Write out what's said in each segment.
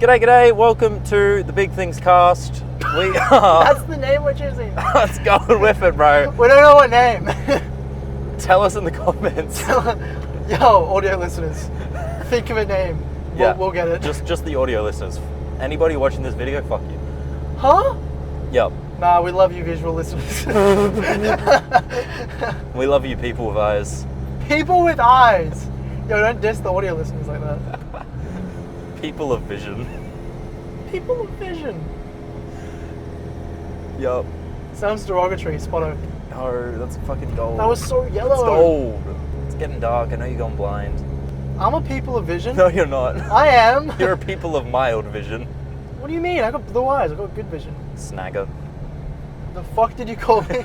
G'day, welcome to the Big Things Cast. We are... That's the name we're choosing. Let's go with it, bro. We don't know what name. Tell us in the comments. Yo, audio listeners, think of a name. We'll get it. Just the audio listeners. Anybody watching this video, fuck you. Huh? Yep. Nah, we love you visual listeners. We love you people with eyes. People with eyes. Yo, don't diss the audio listeners like that. People of vision. People of vision. Yup. Sounds derogatory, Spotto. No, that's fucking gold. That was so yellow. It's gold. It's getting dark. I know you're going blind. I'm a people of vision. No, you're not. I am. You're a people of mild vision. What do you mean? I got blue eyes. I got good vision. Snagger. The fuck did you call me?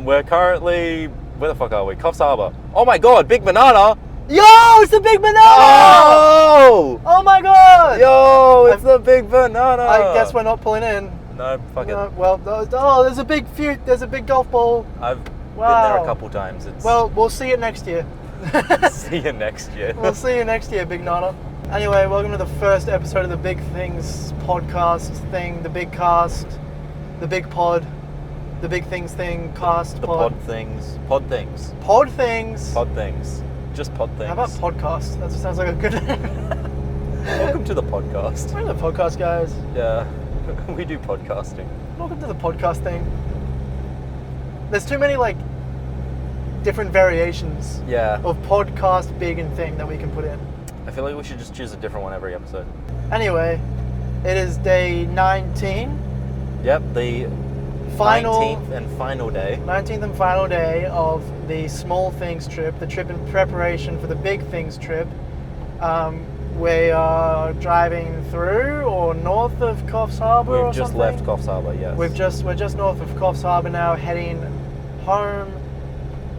We're currently... Where the fuck are we? Coffs Harbour. Oh my god, big banana! Yo, it's the big banana! Oh! Oh my god! Yo, it's the big banana! I guess we're not pulling in. No, fuck it. No, well, there's a big golf ball. I've been there a couple times. Well, we'll see you next year. See you next year. We'll see you next year, Big Nana. Anyway, welcome to the first episode of the Big Things podcast thing, the big cast, the big pod, the Big Things thing, cast, the pod. pod things. Pod things. Pod things. Pod things. Just pod things. How about podcast? That sounds like a good Welcome to the podcast. We're the podcast guys. Yeah, we do podcasting. Welcome to the podcast thing. There's too many different variations of podcast, big and thing that we can put in. I feel like we should just choose a different one every episode. Anyway, it is day 19. Yep, the 19th and final day. 19th and final day of the Small Things trip, the trip in preparation for the Big Things trip. We are driving through or north of Coffs Harbour or something. We've just left Coffs Harbour, yes. We're just north of Coffs Harbour now, heading home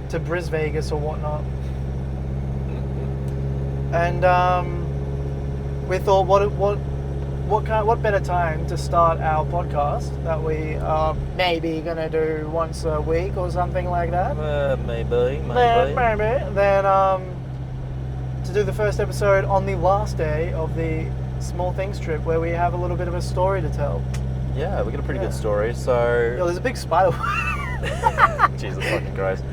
to Vegas or whatnot. And we thought, what better time to start our podcast that we are maybe gonna do once a week or something like that? Maybe. Then to do the first episode on the last day of the Small Things trip, where we have a little bit of a story to tell. Yeah, we got a pretty good story. So yo, there's a big spider. Jesus fucking Christ.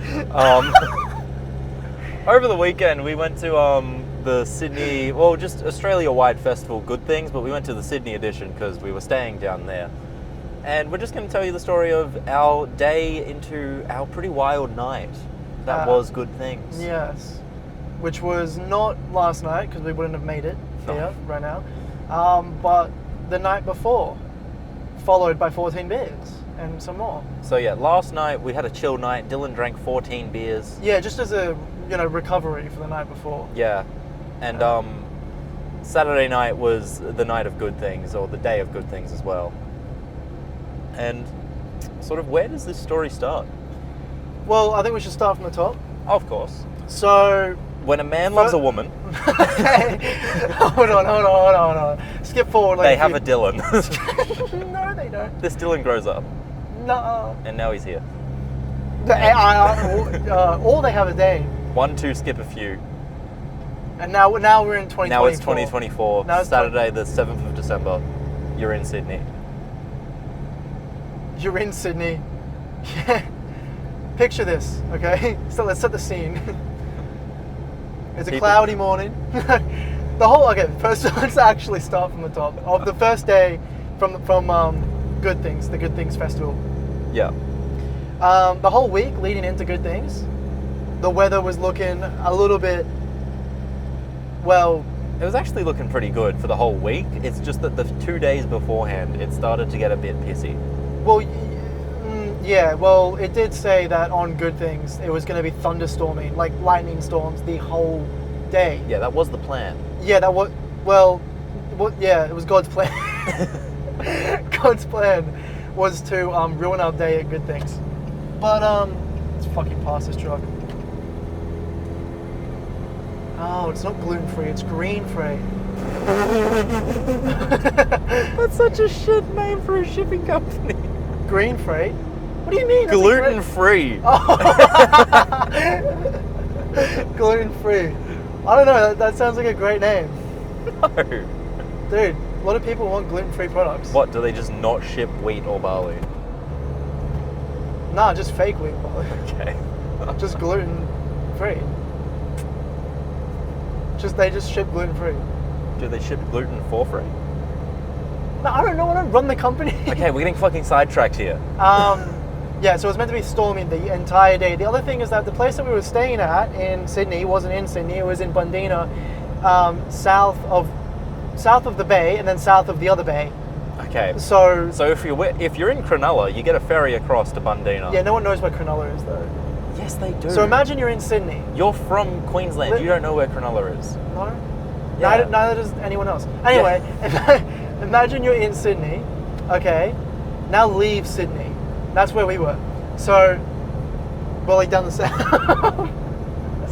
Over the weekend, we went to the Sydney, well, just Australia-wide festival, Good Things, but we went to the Sydney edition because we were staying down there. And we're just going to tell you the story of our day into our pretty wild night. That was Good Things. Yes. Which was not last night, because we wouldn't have made it here right now. But the night before, followed by 14 beers and some more. So yeah, last night we had a chill night. Dylan drank 14 beers. Yeah, just as a recovery for the night before. Yeah. And Saturday night was the night of Good Things, or the day of Good Things as well. And sort of, where does this story start? Well, I think we should start from the top. Of course. So... when a man loves a woman... Okay. Hold on. Skip forward. They have a Dylan. No, they don't. This Dylan grows up. No. And now he's here. Or they have a Dane. 1, 2, skip a few. And now we're in 2024. Now it's 2024. Now it's Saturday, the 7th of December. You're in Sydney. You're in Sydney. Yeah. Picture this, okay? So let's set the scene. It's a cloudy morning. First let's actually start from the top. Of the first day from Good Things, the Good Things Festival. Yeah. The whole week leading into Good Things, the weather was looking a little bit, well... It was actually looking pretty good for the whole week. It's just that the 2 days beforehand, it started to get a bit pissy. Well, yeah, well, it did say that on Good Things, it was going to be thunderstorming, like lightning storms the whole day. Yeah, that was the plan. Yeah, it was God's plan. God's plan was to ruin our day at Good Things. But, let's fucking pass this truck. Oh, it's not gluten-free, it's green-free. That's such a shit name for a shipping company. Green-free? What do you mean? Gluten-free. Oh. Gluten-free. I don't know. That sounds like a great name, No. dude. A lot of people want gluten-free products. What, do they just not ship wheat or barley? Nah, just fake wheat barley. Okay. Just gluten-free. They just ship gluten-free. Do they ship gluten for free? No, I don't know. I don't run the company. Okay, we're getting fucking sidetracked here. Yeah, so it was meant to be stormy the entire day. The other thing is that the place that we were staying at in Sydney wasn't in Sydney. It was in Bundeena, south of the bay, and then south of the other bay. Okay. So if you're in Cronulla, you get a ferry across to Bundeena. yeah, no one knows where Cronulla is though. Yes, they do. So imagine you're in Sydney. You're from Queensland. You don't know where Cronulla is. No. Yeah. Neither does anyone else. Anyway, imagine you're in Sydney. Okay. Now leave Sydney. That's where we were. So, well, like down the south.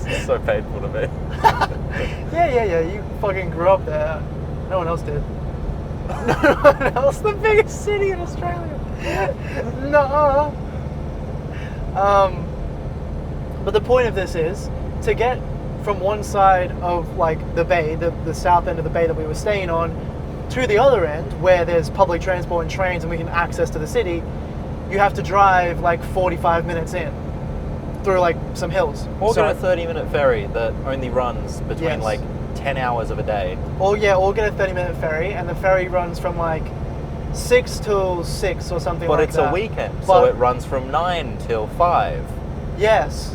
This is so painful to me. Yeah. You fucking grew up there. No one else did. No one else. The biggest city in Australia. No. But the point of this is to get from one side of like the bay, the south end of the bay that we were staying on, to the other end where there's public transport and trains and we can access to the city. You have to drive like 45 minutes in through like some hills. Or get a 30-minute ferry that only runs between Yes. like 10 hours of a day. Or get a 30-minute ferry, and the ferry runs from like 6 till 6 or something But like it's that. a weekend, so But- it runs from 9 till 5. Yes.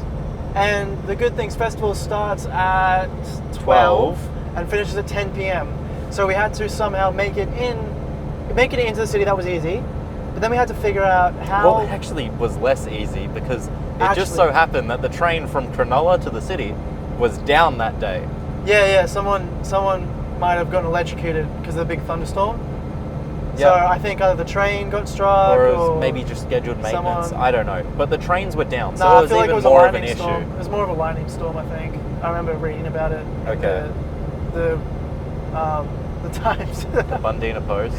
And the Good Things Festival starts at 12 and finishes at 10 p.m. So we had to somehow make it into the city. That was easy. But then we had to figure out how... Well, it actually was less easy because it just Actually- so happened that the train from Cronulla to the city was down that day. Yeah, someone might have gotten electrocuted because of the big thunderstorm. So Yeah. I think either the train got struck Or it or was maybe just scheduled maintenance. someone- I don't know. But the trains were down, so No, it I was feel like even it was a more of an lightning issue. storm. It was more of a lightning storm, I think. I remember reading about it. in Okay. The Times. The Bundeena Post.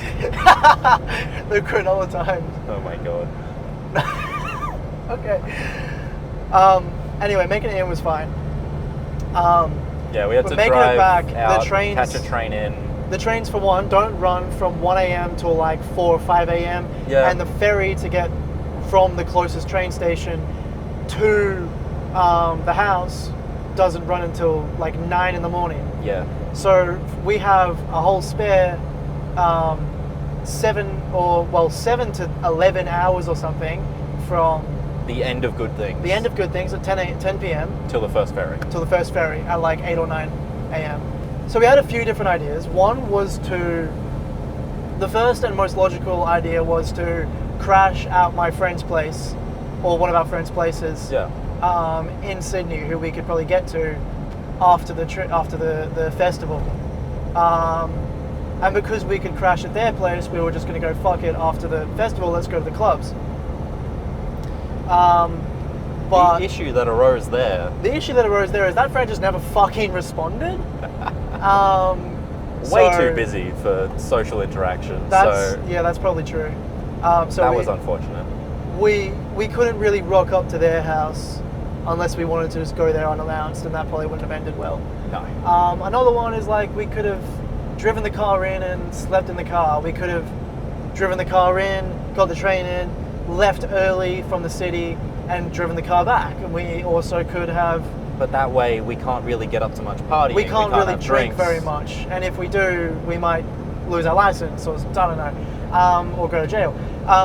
The Cronulla Times. Oh my god. Okay. Anyway, making it in was fine. Yeah, we had But to making it drive back, the out, trains- catch a train in. The trains, for one, don't run from 1 a.m. till like 4 or 5 a.m. Yeah. And the ferry to get from the closest train station to the house doesn't run until like 9 in the morning. Yeah. So we have a whole spare 7 to 11 hours or something from The end of Good Things. the end of Good Things at 10 p.m. Till the first ferry. till the first ferry at like 8 or 9 a.m. So we had a few different ideas. One was the first and most logical idea was to crash at my friend's place, or one of our friends' places, Yeah. in Sydney, who we could probably get to after the festival. And because we could crash at their place, we were just going to go, fuck it, after the festival, let's go to the clubs. But The issue that arose there. the issue that arose there is that friend just never fucking responded. Way So too busy for social interaction. That's So that's probably true. So that was unfortunate. we couldn't really rock up to their house unless we wanted to just go there unannounced, and that probably wouldn't have ended well. No. Another one is like we could have driven the car in and slept in the car. We could have driven the car in, got the train in, left early from the city, and driven the car back. And we also could have. But that way we can't really get up to much partying. We can't really have drink drinks. very much, and if we do, we might lose our license, or I don't know, or go to jail.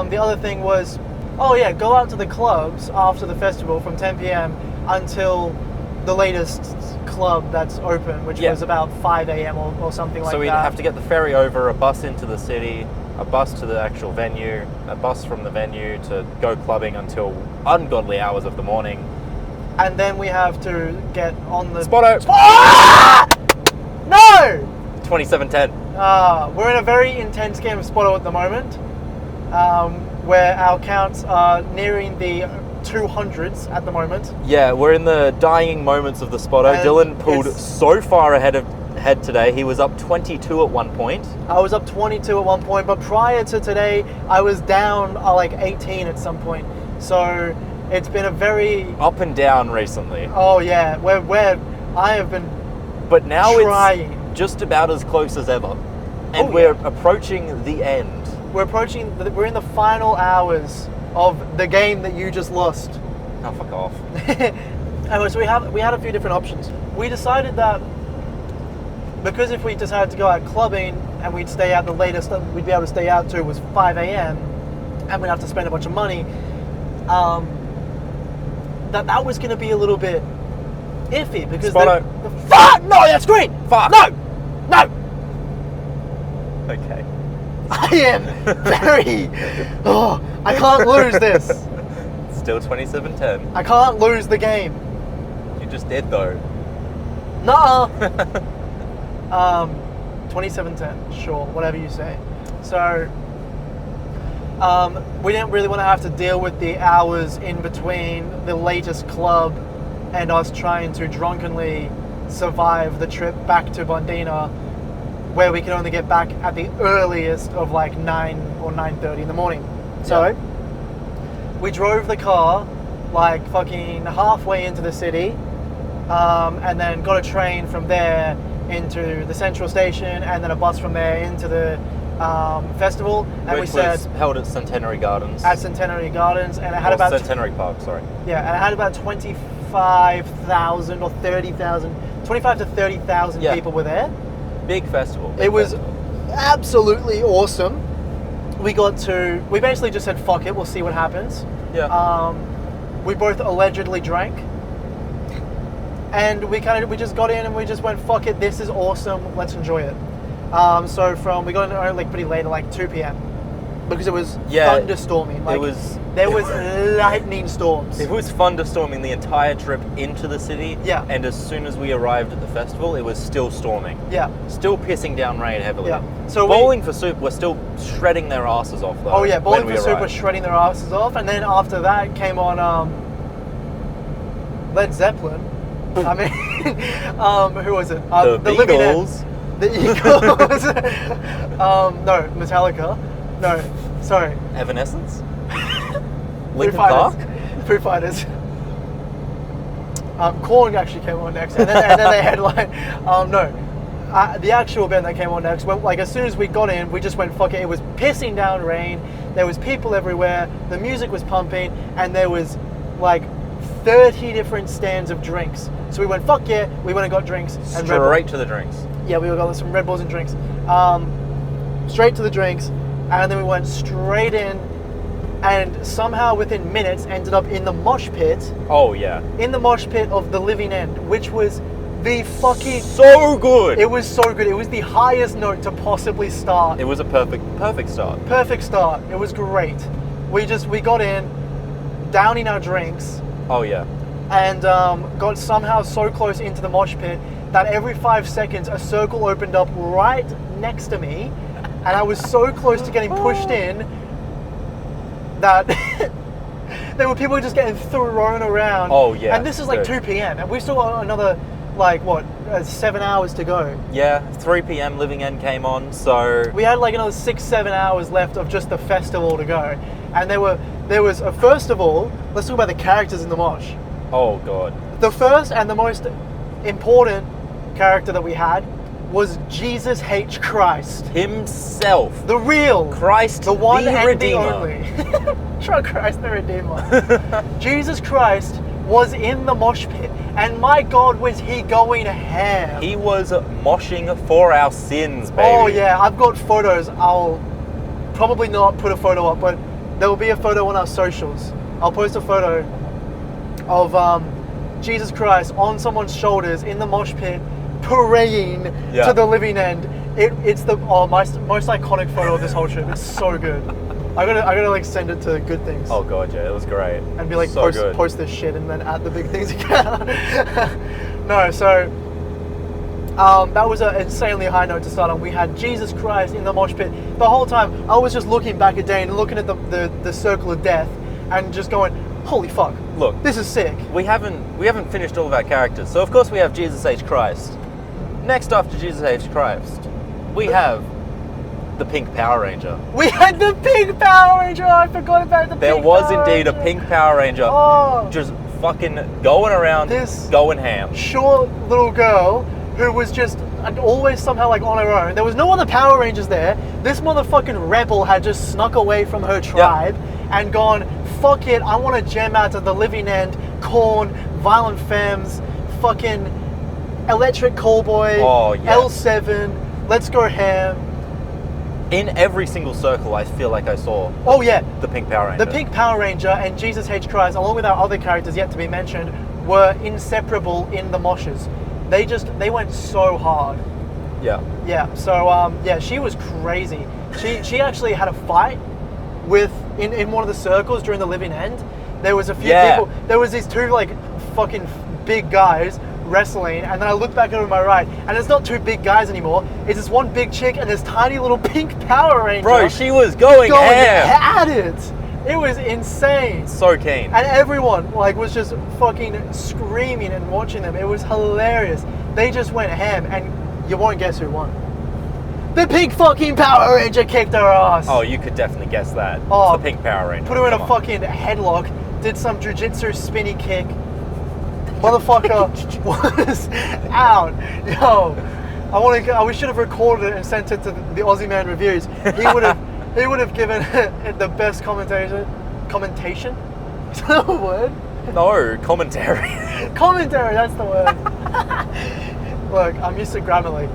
The other thing was, go out to the clubs after the festival from 10 p.m. until the latest club that's open, which Yeah. was about 5 a.m. or something like that. So we'd have to get the ferry over, a bus into the city, a bus to the actual venue, a bus from the venue to go clubbing until ungodly hours of the morning. And then we have to get on the... Spotto! Ah! No! 2710. We're in a very intense game of Spotto at the moment, where our counts are nearing the 200s at the moment. Yeah, we're in the dying moments of the Spotto. And Dylan pulled it's- so far ahead today. He was up 22 at one point. I was up 22 at one point, but prior to today, I was down like 18 at some point. So it's been a very... Up and down recently. Oh yeah, where I have been But now trying. it's just about as close as ever. And Oh, we're yeah. approaching the end. We're in the final hours of the game that you just lost. Oh, fuck off. Anyway, so we had a few different options. We decided that because if we decided to go out clubbing and we'd stay out, the latest that we'd be able to stay out to was 5 a.m. and we'd have to spend a bunch of money, that was going to be a little bit iffy because fuck no, that's great. Fuck No. Okay. I am very. Oh, I can't lose this. Still 27-10. I can't lose the game. You just did though. Nuh-uh. 27-10. Sure, whatever you say. So, we didn't really want to have to deal with the hours in between the latest club and us trying to drunkenly survive the trip back to Bondina, where we can only get back at the earliest of like 9 or 9:30 in the morning. So, we drove the car like fucking halfway into the city, and then got a train from there into the central station, and then a bus from there into the festival. And Which we said was held at Centenary Gardens. at Centenary Gardens, and it had about Centenary Park, sorry. yeah, and it had about 25,000 or 30,000, 25 to 30,000 Yeah. people were there. Big festival. It was absolutely awesome. We basically just said, fuck it, we'll see what happens. Yeah. We both allegedly drank. And we just got in and we just went, fuck it, this is awesome, let's enjoy it. So we got in like pretty late at like 2 p.m. because it was thunderstorming. Like, there was lightning storms. It was thunderstorming the entire trip into the city. Yeah. And as soon as we arrived at the festival, it was still storming. Yeah. Still pissing down rain heavily. Yeah. So Bowling for Soup were still shredding their asses off though. Oh yeah, Bowling when for we Soup was arrived. shredding their asses off, and then after that came on Led Zeppelin. I mean, who was it? The Living End. Beatles. The Eagles. No, Metallica. No, sorry. Evanescence? Foo Linkin Park? Fighters. Foo Fighters. Korn actually came on next, and then they headline. The actual band that came on next, like as soon as we got in, we just went, fuck it. It was pissing down rain. There was people everywhere. The music was pumping, and there was like 30 different stands of drinks. So we went, fuck yeah. We went and got drinks. And Straight to the drinks. Yeah, we got some Red Bulls and drinks. Straight to the drinks, and then we went straight in, and somehow within minutes ended up in the mosh pit. Oh yeah. In the mosh pit of the Living End, which was the fucking... So good! It was so good. It was the highest note to possibly start. It was a perfect start. Perfect start. It was great. We got in, downing our drinks, Oh yeah. and got somehow so close into the mosh pit that every 5 seconds a circle opened up right next to me, and I was so close to getting pushed in that there were people just getting thrown around. Oh yeah. And this is like 2 p.m. and we still got another 7 hours to go. Yeah, 3 p.m. Living End came on, so... We had like another 6-7 hours left of just the festival to go, and there was first of all, let's talk about the characters in the mosh. Oh god. The first and the most important character that we had was Jesus H. Christ. Himself. The real Christ, the one the and Redeemer. the only. True Christ the Redeemer. Jesus Christ was in the mosh pit, and my God, was he going ham. He was moshing for our sins, baby. Oh yeah, I've got photos. I'll probably not put a photo up, but there will be a photo on our socials. I'll post a photo of Jesus Christ on someone's shoulders in the mosh pit, praying to the Living End. It's the most iconic photo of this whole trip. It's so good. I gotta like send it to Good Things. Oh god, yeah, it was great. And be like, so post this shit and then add the big things account. No, so that was an insanely high note to start on. We had Jesus Christ in the mosh pit. The whole time I was just looking back at Dane and looking at the circle of death and just going, holy fuck. Look, this is sick. We haven't finished all of our characters. So of course we have Jesus H. Christ. Next after Jesus H. Christ, we have the Pink Power Ranger. We had the Pink Power Ranger. I forgot about the Pink Power Ranger. There was indeed a Pink Power Ranger. Oh. Just fucking going around, This going ham. short little girl who was just always somehow like on her own. There was no other Power Rangers there. This motherfucking rebel had just snuck away from her tribe and gone, fuck it, I want to jam out to the Living End, Korn, Violent Femmes, fucking Electric Callboy, L7, Let's Go Ham. In every single circle, I feel like I saw the Pink Power Ranger. The Pink Power Ranger and Jesus H. Christ, along with our other characters yet to be mentioned, were inseparable in the moshes. They went so hard. Yeah. Yeah. So she was crazy. She actually had a fight with in one of the circles during the Living End. There was a few people. There was these two like fucking big guys wrestling, and then I look back over my right, and it's not two big guys anymore. It's this one big chick and this tiny little pink Power Ranger. Bro, she was going at it. It was insane. So keen. And everyone like was just fucking screaming and watching them. It was hilarious. They just went ham, and you won't guess who won. The pink fucking Power Ranger kicked her ass. Oh, you could definitely guess that. Oh, it's the Pink Power Ranger. Put her in a fucking headlock, did some jujitsu spinny kick. Motherfucker was out. Yo, we should have recorded it and sent it to the Aussie Man Reviews. He would have given it the best commentation. Is that a word? No, commentary. Commentary, that's the word. Look, I'm used to Grammarly.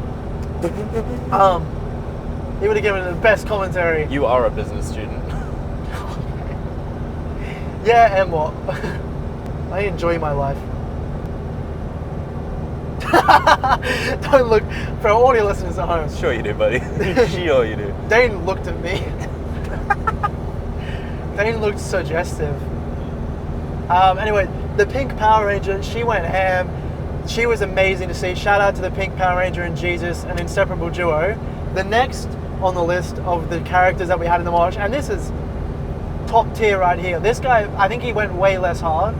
He would have given it the best commentary. You are a business student. Yeah, and what? I enjoy my life. Don't look, for our audio listeners at home. Sure you do, buddy. Sure you do. Dane looked at me. Dane looked suggestive. Anyway, the Pink Power Ranger, she went ham. She was amazing to see. Shout out to the Pink Power Ranger and Jesus, an inseparable duo. The next on the list of the characters that we had in the watch, and this is top tier right here. This guy, I think he went way less hard.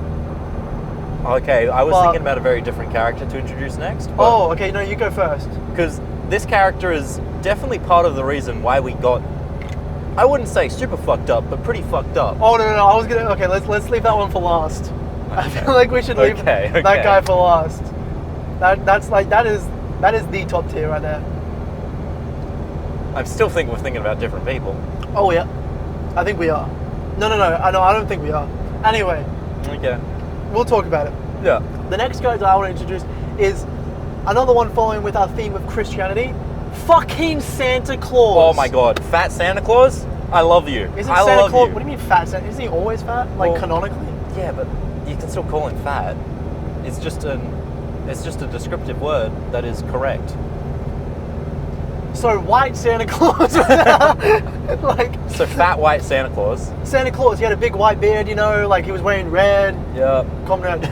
Okay, I was thinking about a very different character to introduce next. Oh, okay, no, you go first. Because this character is definitely part of the reason why we got, I wouldn't say super fucked up, but pretty fucked up. Oh, no, I was gonna, okay, let's leave that one for last. Okay. I feel like we should leave that guy for last. That is the top tier right there. I still think we're thinking about different people. Oh, yeah. I think we are. No, I don't think we are. Anyway. Okay. We'll talk about it. Yeah. The next character I want to introduce is another one following with our theme of Christianity. Fucking Santa Claus. Oh my god. Fat Santa Claus? I love you. Isn't Santa Claus, what do you mean fat Santa? Isn't he always fat? Like canonically? Yeah, but you can still call him fat. It's just a descriptive word that is correct. So white Santa Claus, so fat white Santa Claus. Santa Claus, he had a big white beard, you know, like he was wearing red. Yeah. Comrade.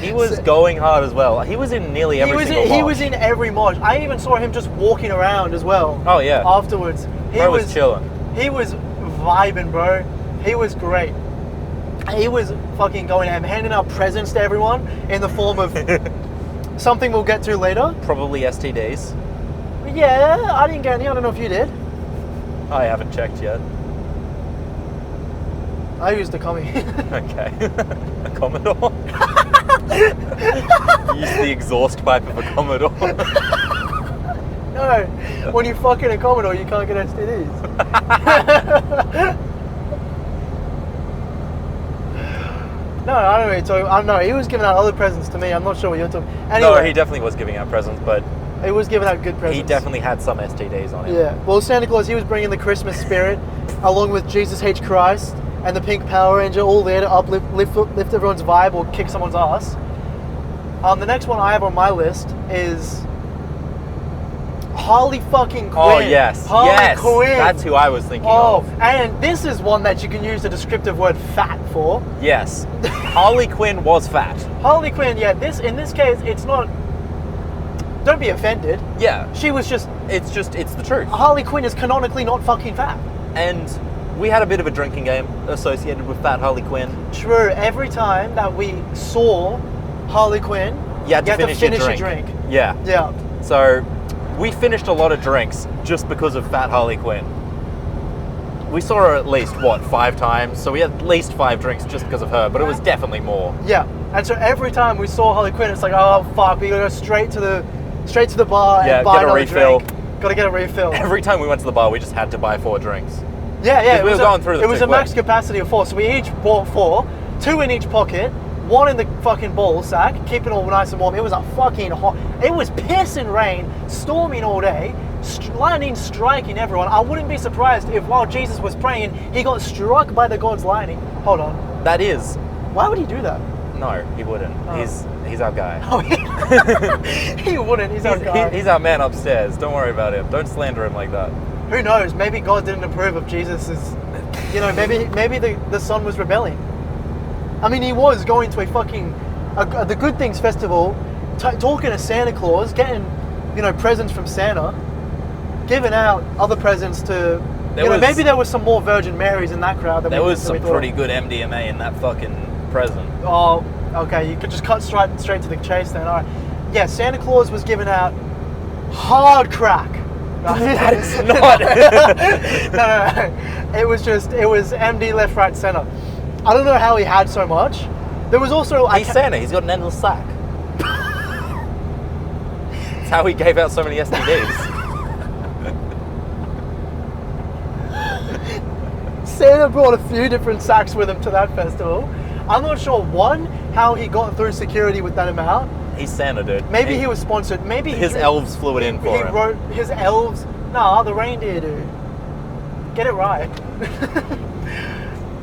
He was going hard as well. He was in nearly every single mosh. He was in every mosh. I even saw him just walking around as well. Oh yeah. Afterwards, he was chilling. He was vibing, bro. He was great. He was fucking going ham, handing out presents to everyone in the form of something we'll get to later. Probably STDs. Yeah, I didn't get any. I don't know if you did. I haven't checked yet. I used a commie. Okay. A Commodore? Use the exhaust pipe of a Commodore. No, when you fuck in a Commodore, you can't get STDs. No, I don't know what you're talking. I don't know. He was giving out other presents to me. I'm not sure what you're talking. Anyway, no, he definitely was giving out presents, but he was giving out good presents. He definitely had some STDs on him. Yeah. Well, Santa Claus, he was bringing the Christmas spirit, along with Jesus H. Christ and the Pink Power Ranger, all there to lift everyone's vibe or kick someone's ass. The next one I have on my list is Harley fucking Quinn. Oh yes, Harley Quinn. That's who I was thinking of. And this is one that you can use the descriptive word fat for. Yes, Harley Quinn was fat. Harley Quinn, yeah. In this case, it's not. Don't be offended. Yeah, she was just. It's the truth. Harley Quinn is canonically not fucking fat. And we had a bit of a drinking game associated with fat Harley Quinn. True. Every time that we saw Harley Quinn, you had to finish your drink. Yeah. Yeah. So we finished a lot of drinks just because of fat Harley Quinn. We saw her at least, 5 times? So we had at least 5 drinks just because of her, but it was definitely more. Yeah. And so every time we saw Harley Quinn, it's like, oh fuck, we gotta go straight to the bar Yeah, and buy get a another refill. drink. Gotta get a refill. Every time we went to the bar, we just had to buy 4 drinks. Yeah. We were going through the It was a thick way. max capacity of 4, so we each bought 4, 2 in each pocket, 1 in the fucking ball sack, keeping it all nice and warm. It was a fucking hot. It was pissing rain, storming all day, lightning striking everyone. I wouldn't be surprised if while Jesus was praying, he got struck by the God's lightning. Hold on. That is. Why would he do that? No, he wouldn't. Oh. He's our guy. Oh, he wouldn't. He's our guy. He's our man upstairs. Don't worry about him. Don't slander him like that. Who knows? Maybe God didn't approve of Jesus's. Maybe the son was rebelling. I mean, he was going to a fucking the Good Things festival, talking to Santa Claus, getting presents from Santa, giving out other presents to. Maybe there was some more Virgin Marys in that crowd. There was some pretty good MDMA in that fucking present. Oh, okay. You could just cut straight to the chase then. All right. Yeah, Santa Claus was giving out hard crack. That is not. No. It was MD left, right, center. I don't know how he had so much. There was also He's Santa. He's got an endless sack. That's how he gave out so many STDs. Santa brought a few different sacks with him to that festival. I'm not sure, one, how he got through security with that amount. He's Santa, dude. Maybe he was sponsored. Maybe his elves flew it in for him. He wrote his elves. Nah, the reindeer do. Get it right.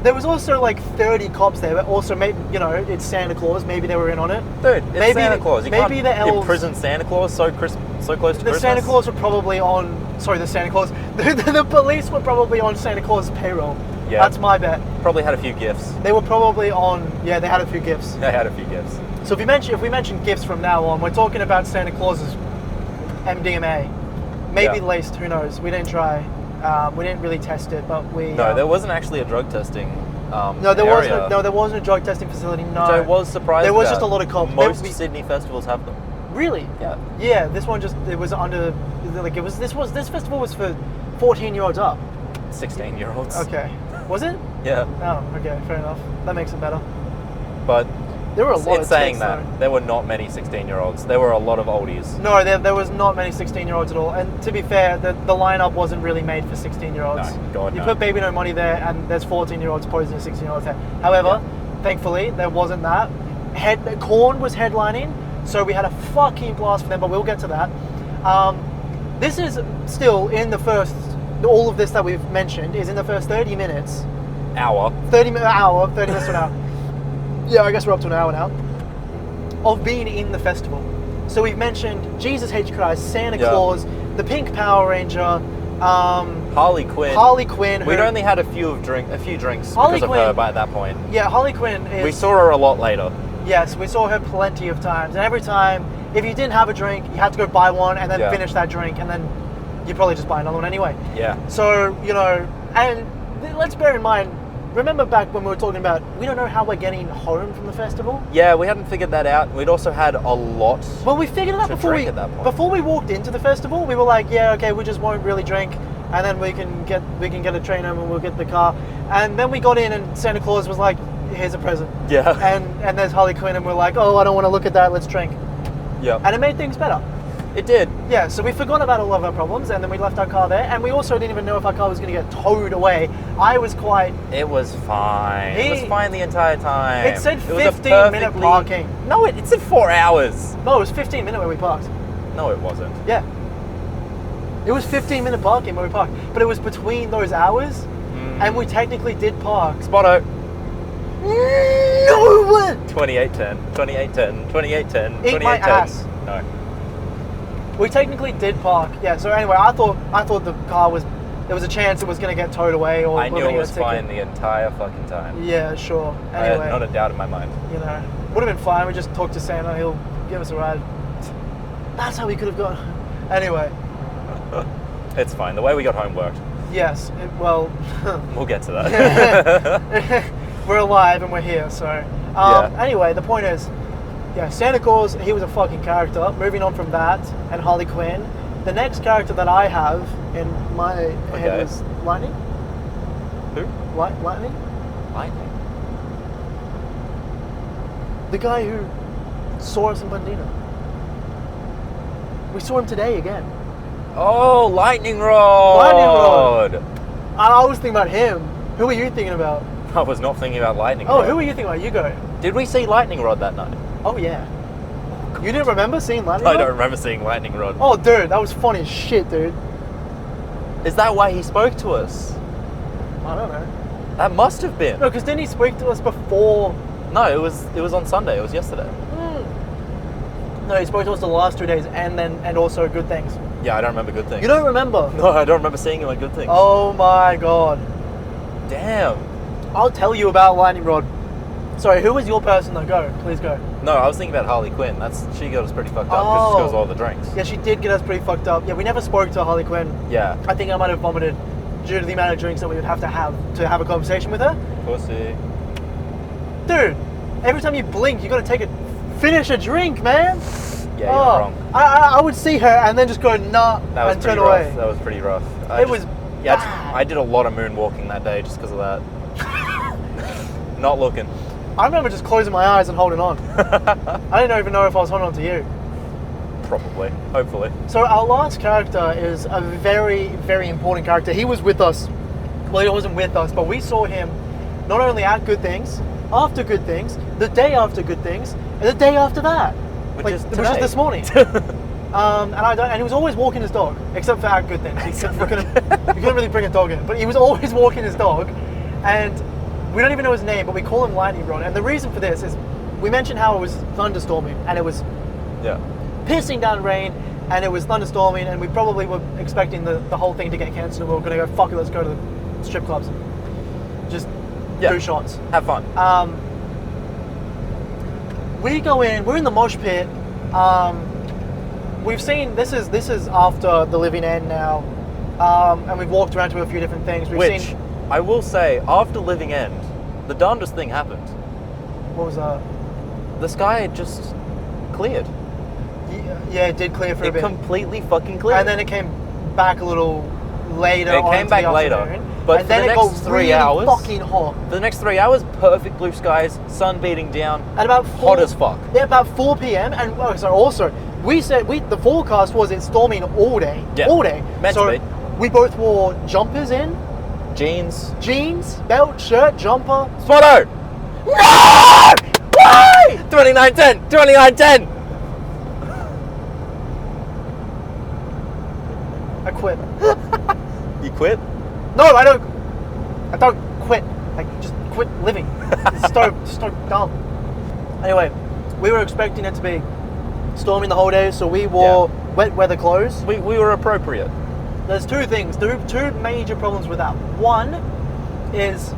There was also like 30 cops there, but also maybe it's Santa Claus. Maybe they were in on it. Dude, it's maybe Santa Claus. You maybe can't the elves imprison Santa Claus so close to The Christmas. Santa Claus were probably on. Sorry, the Santa Claus. The police were probably on Santa Claus' payroll. Yeah. That's my bet. Probably had a few gifts. They were probably on. Yeah, they had a few gifts. They had a few gifts. So if we mention gifts from now on, we're talking about Santa Claus's MDMA, maybe laced. Who knows? We didn't try. We didn't really test it, but we. No, there wasn't actually a drug testing. There wasn't a drug testing facility. No, Which I was surprised. There was about. just a lot of cops. Most Sydney festivals have them. Really? Yeah. Yeah. This one it was under like it was. This festival was for 14-year-olds up. 16-year-olds. Okay. Was it? Yeah. Oh, okay, fair enough. That makes it better. But there were a lot in of saying chicks, that, though. there were not many 16-year-olds. There were a lot of oldies. No, there was not many 16-year-olds at all. And to be fair, the lineup wasn't really made for 16-year-olds. No, God, you no. put Baby No Money there, and there's 14-year-olds posing as 16-year-olds there. However, thankfully, there wasn't that. Korn was headlining, so we had a fucking blast for them, but we'll get to that. This is still in the first. All of this that we've mentioned is in the first 30 minutes. 30 minutes to an hour. Yeah, I guess we're up to an hour now. Of being in the festival. So we've mentioned Jesus H. Christ, Santa Claus, the Pink Power Ranger, Harley Quinn. We'd only had a few drinks Harley because of Quinn, her by that point. Yeah, Harley Quinn is... We saw her a lot later. Yes, we saw her plenty of times. And every time, if you didn't have a drink, you had to go buy one and then finish that drink, and then you'd probably just buy another one anyway. Yeah. So, and let's bear in mind, remember back when we were talking about, we don't know how we're getting home from the festival? Yeah, we hadn't figured that out. We'd also had a lot. Well, we figured it out before we walked into the festival. We were like, yeah, okay, we just won't really drink, and then we can get a train home and we'll get the car. And then we got in, and Santa Claus was like, here's a present. Yeah. And there's Harley Quinn, and we're like, oh, I don't want to look at that. Let's drink. Yeah. And it made things better. It did. Yeah, so we forgot about all of our problems, and then we left our car there, and we also didn't even know if our car was going to get towed away. It was fine. It was fine the entire time. It said 15-minute parking. No, it said 4 hours. No, it was 15-minute where we parked. No, it wasn't. Yeah. It was 15-minute parking where we parked, but it was between those hours, and we technically did park. Spotto. No! 2810, 2810, 2810, Eat my ass. No. We technically did park. Yeah, so anyway, I thought the car was, there was a chance it was going to get towed away, or I knew it was ticket. fine the entire fucking time. Yeah, sure. Anyway, I had not a doubt in my mind. Would have been fine. We just talked to Santa. He'll give us a ride. That's how we could have gone. Anyway. It's fine. The way we got home worked. Yes. Well. We'll get to that. We're alive and we're here. So. Anyway, the point is, Santa Claus. He was a fucking character. Moving on from that, and Harley Quinn. The next character that I have in my head is Lightning. Who? Lightning. Lightning. The guy who saw us in Bundina. We saw him today again. Oh, lightning rod. Lightning rod. I was thinking about him. Who were you thinking about? I was not thinking about lightning Oh, rod. who were you thinking about? You go. Did we see lightning rod that night? Oh, yeah. You didn't remember seeing lightning I rod? don't remember seeing lightning rod. Oh, dude, that was funny as shit, dude. Is that why he spoke to us? I don't know. That must have been. No, because didn't he speak to us before? No, it was on Sunday. It was yesterday. No, he spoke to us the last 2 days, and also Good Things. Yeah, I don't remember good things. You don't remember? No, I don't remember seeing him on good things. Oh my god. Damn. I'll tell you about lightning rod. Sorry, who was your person though? Go, please go. No, I was thinking about Harley Quinn. She got us pretty fucked up because she Oh. goes all the drinks. Yeah, she did get us pretty fucked up. Yeah, we never spoke to Harley Quinn. Yeah. I think I might have vomited due to the amount of drinks that we would have to have a conversation with her. Pussy. Dude, every time you blink, you gotta finish a drink, man. Yeah, you're not wrong. I would see her and then just go nah That was and pretty turn rough. away. That was pretty rough. It was Yeah, bad. I did a lot of moonwalking that day just because of that. Not looking. I remember just closing my eyes and holding on. I didn't even know if I was holding on to you. Probably. Hopefully. So our last character is a very, very important character. He was with us. Well, he wasn't with us, but we saw him not only at Good Things, after Good Things, the day after Good Things, and the day after that. Which is which today. is this morning. And he was always walking his dog, except for at Good Things. You couldn't really bring a dog in, but he was always walking his dog, and we don't even know his name, but we call him Lightning Rod. And the reason for this is we mentioned how it was thunderstorming, and it was Yeah. pissing down rain, and it was thunderstorming, and we probably were expecting the whole thing to get cancelled, and we were going to go, fuck it, let's go to the strip clubs. Just do shots. Have fun. We go in, we're in the mosh pit. We've seen, this is after the living end now, and we've walked around to a few different things. We've seen, I will say, after Living End, the darndest thing happened. what was that? The sky had just cleared. Yeah, it did clear for a It bit. completely fucking cleared. And then it came back a little later. It on came into back the later, afternoon, but and for then the it got next 3 really hours- fucking hot. For the next 3 hours, perfect blue skies, sun beating down, At about hot as fuck. Yeah, about 4 p.m. And also, we said the forecast was it's storming all day. Yeah, All day. meant so to be. we both wore jumpers in, Jeans. jeans, belt, shirt, jumper. Spotto! No! Why? 2910! 2910! I quit. You quit? No, I don't quit. I just quit living. It's so dumb. Anyway, we were expecting it to be storming the whole day, so we wore wet weather clothes. We were appropriate. There's two things, two major problems with that. One is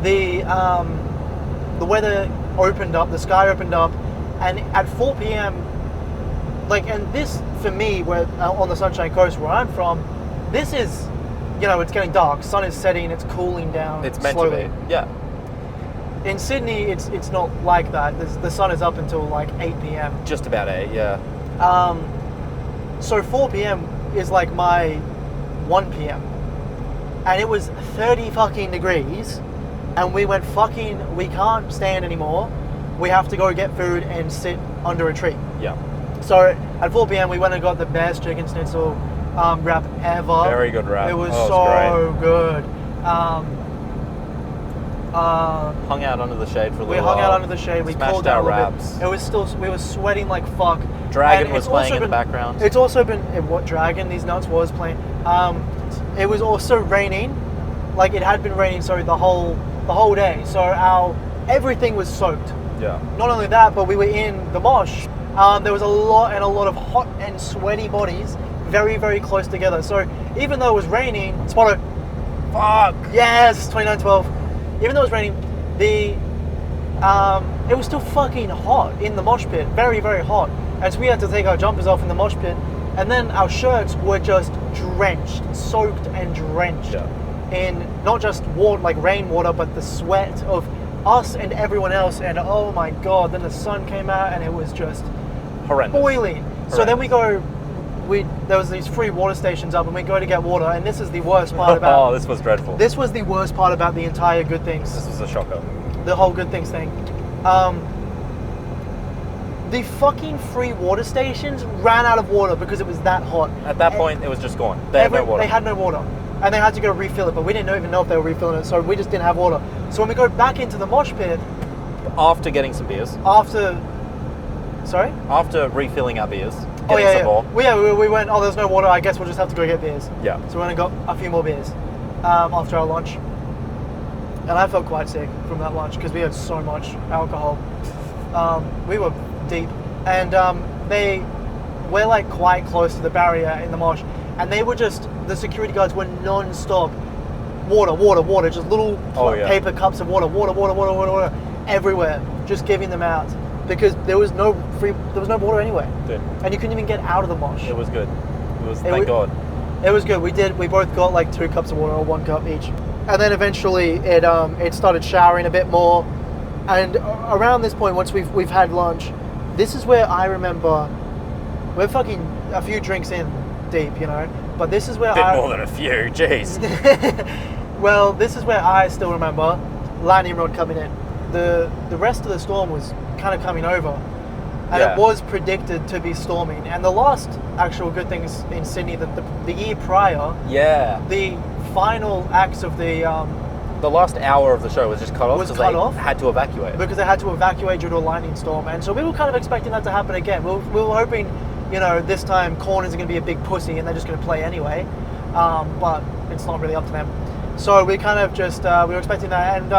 the weather opened up, the sky opened up, and at 4 p.m. And this for me, where on the Sunshine Coast where I'm from, this is, it's getting dark. Sun is setting, it's cooling down. It's meant slowly. to be. Yeah. In Sydney, it's not like that. The sun is up until like 8 p.m. Just about 8, yeah. So 4 p.m. is like my 1 p.m. And it was 30 fucking degrees, and we went we can't stand anymore. We have to go get food and sit under a tree. Yeah. So at 4 p.m. we went and got the best chicken schnitzel wrap ever. Very good wrap. It was Oh, it so was good. Hung out under the shade for a little We while. hung out under the shade. We Smashed cooled down our a little wraps. bit. It was still, we were sweating like fuck. Dragon And was it's playing also in the been- background. It's also been what Dragon? These nuts was playing. It was also raining. Like it had been raining, so the whole day. So everything was soaked. Yeah. Not only that, but we were in the mosh. There was a lot of hot and sweaty bodies, very very close together. So even though it was raining, Spotto. Fuck! Yes, 2912. Even though it was raining, it was still fucking hot in the mosh pit, very very hot. And so we had to take our jumpers off in the mosh pit, and then our shirts were just drenched, soaked and drenched in not just water, like rainwater, but the sweat of us and everyone else. And oh my god, then the sun came out and it was just Horrendous. boiling. So then there was these free water stations up, and we go to get water, and this is the worst part about. Oh, this was dreadful. This was the worst part about the entire Good Things, This was a shocker. the whole Good Things thing. The fucking free water stations ran out of water because it was that hot. At that point, it was just gone. They had no water. They had no water. And they had to go refill it, but we didn't even know if they were refilling it, so we just didn't have water. So when we go back into the mosh pit... After getting some beers. Sorry? After refilling our beers. Oh, yeah, some more. We went, there's no water, I guess we'll just have to go get beers. Yeah. So we went and got a few more beers after our lunch. And I felt quite sick from that lunch because we had so much alcohol. We were deep. And we're like quite close to the barrier in the mosh. And they were the security guards were non-stop. Water, just little paper cups of water, everywhere. Just giving them out. Because there was no water anywhere. Dude. And you couldn't even get out of the mosh. It was good. Thank God. It was good. We both got like 2 cups of water or 1 cup each. And then eventually it started showering a bit more. And around this point, once we've had lunch, this is where I remember we're fucking a few drinks in deep, But this is where more than a few, jeez. Well, this is where I still remember lightning rod coming in. The rest of the storm was kind of coming over. And it was predicted to be storming. And the last actual good things in Sydney, the year prior, the final acts of the last hour of the show was just cut off because they had to evacuate. Because they had to evacuate due to a lightning storm. And so we were kind of expecting that to happen again. We were hoping, this time corners are going to be a big pussy and they're just going to play anyway. But it's not really up to them. So we kind of just, we were expecting that. And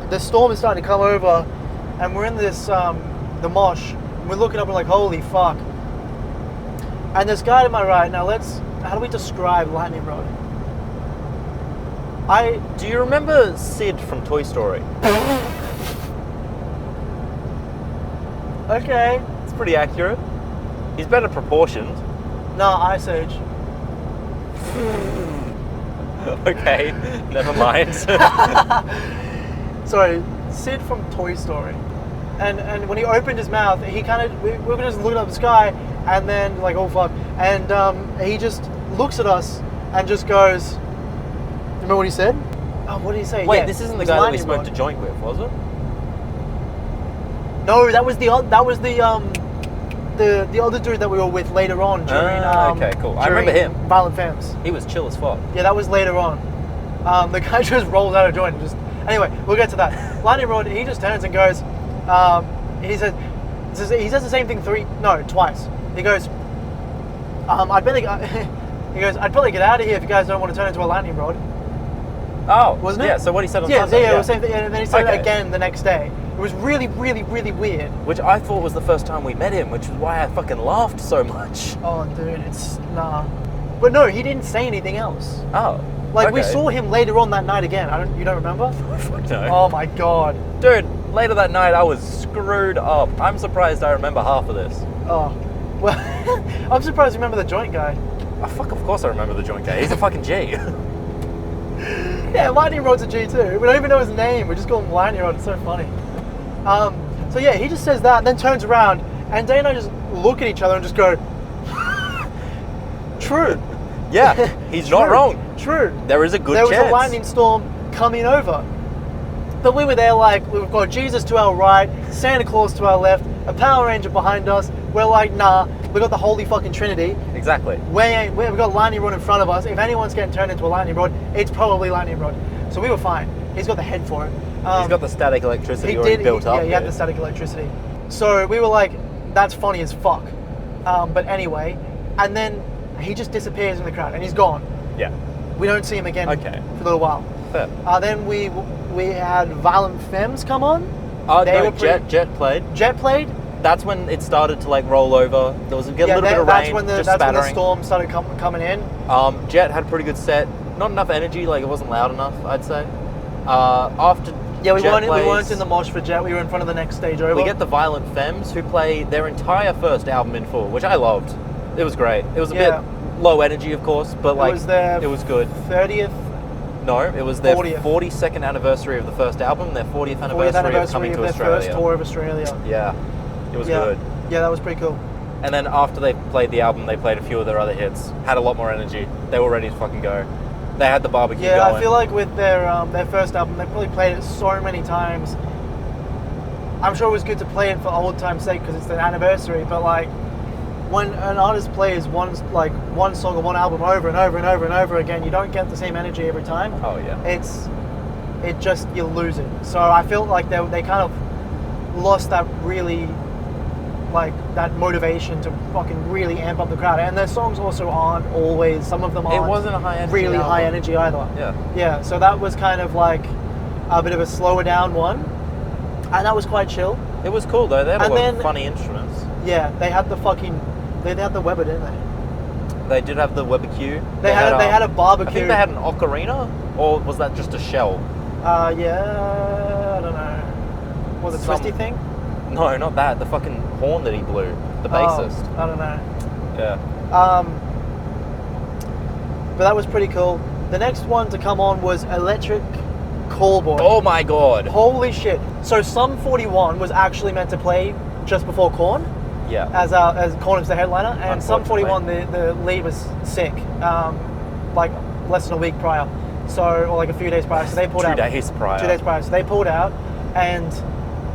the storm is starting to come over. And we're in this, the mosh. And we're looking up and we're like, holy fuck. And this guy to my right, now how do we describe lightning rod? Do you remember Sid from Toy Story? Okay. It's pretty accurate. He's better proportioned. No, Ice Age. Okay, never mind. Sorry, Sid from Toy Story. And when he opened his mouth, he kind of, we were just looking up the sky, and then like, oh fuck. And he just looks at us and just goes, remember what he said? Oh, what did he say? Wait, this isn't the guy that we smoked a joint with, was it? No, that was the other dude that we were with later on during. Okay, cool. I remember him. Violent Femmes. He was chill as fuck. Yeah, that was later on. The guy just rolls out a joint. Anyway, we'll get to that. Lightning Rod, he just turns and goes. He says the same thing twice. He goes, I'd probably get out of here if you guys don't want to turn into a lightning rod. Oh, wasn't it? Yeah. So what he said on Sunday. Yeah, it was the same thing, and then he said it again the next day. It was really, really, really weird. Which I thought was the first time we met him, which is why I fucking laughed so much. Oh, dude, it's nah. But no, he didn't say anything else. Oh. We saw him later on that night again. You don't remember? Fuck no. Oh my god. Dude, later that night I was screwed up. I'm surprised I remember half of this. Oh. Well, I'm surprised you remember the joint guy. Oh, fuck, of course I remember the joint guy. He's a fucking G. Yeah, Lightning Rod's a G too. We don't even know his name. We just call him Lightning Rod. It's so funny. So yeah, he just says that and then turns around and Dane and I just look at each other and just go, true. Yeah, he's not wrong. True. There is a good chance. chance. There was a lightning storm coming over. But we were there like, we've got Jesus to our right, Santa Claus to our left, a Power Ranger behind us. We're like, nah, we got the Holy fucking Trinity. Exactly. We've got Lightning Rod in front of us. If anyone's getting turned into a Lightning Rod, it's probably Lightning Rod. So we were fine. He's got the head for it. He's got the static electricity already built up. Yeah, he had the static electricity. So we were like, that's funny as fuck. But anyway, and then he just disappears in the crowd and he's gone. Yeah. We don't see him again for a little while. Fair. Then we had Violent Femmes come on. Jet played. Jet played. That's when it started to like roll over. There was a little bit of rain, just spattering. That's when the storm started coming in. Jet had a pretty good set. Not enough energy, like it wasn't loud enough, I'd say. After we weren't in the mosh for Jet. We were in front of the next stage over. We get the Violent Femmes who play their entire first album in full, which I loved. It was great. It was a bit low energy, of course, but like it was good. 30th. No, it was their 40th. 42nd anniversary of the first album, their 40th anniversary of coming to Australia. Their first tour of Australia. Yeah, it was good. Yeah, that was pretty cool. And then after they played the album, they played a few of their other hits. Had a lot more energy. They were ready to fucking go. They had the barbecue going. I feel like with their first album, they probably played it so many times. I'm sure it was good to play it for old time's sake because it's the anniversary. But like, when an artist plays one song or one album over and over and over and over again, you don't get the same energy every time. Oh yeah. You lose it. So I feel like they kind of lost that really, like, that motivation to fucking really amp up the crowd. And their songs also aren't always, some of them aren't It wasn't a high energy really album. high energy either. Yeah. Yeah, so that was kind of like a bit of a slower down one. And that was quite chill. It was cool though. They had a And lot then- of funny instruments. Yeah, they had the Weber, didn't they? They did have the barbecue. They had a barbecue. I think they had an ocarina, or was that just a shell? Yeah, I don't know. Was it Some- Twisty thing? No, not that. The fucking horn that he blew. The bassist. I don't know. Yeah. But that was pretty cool. The next one to come on was Electric Callboy. Oh my god. Holy shit. So Sum 41 was actually meant to play just before Korn, Yeah. as Korn was the headliner, and Sum 41, the lead was sick, like less than a week prior, or like a few days prior, so they pulled out. 2 days prior. 2 days prior, so they pulled out, and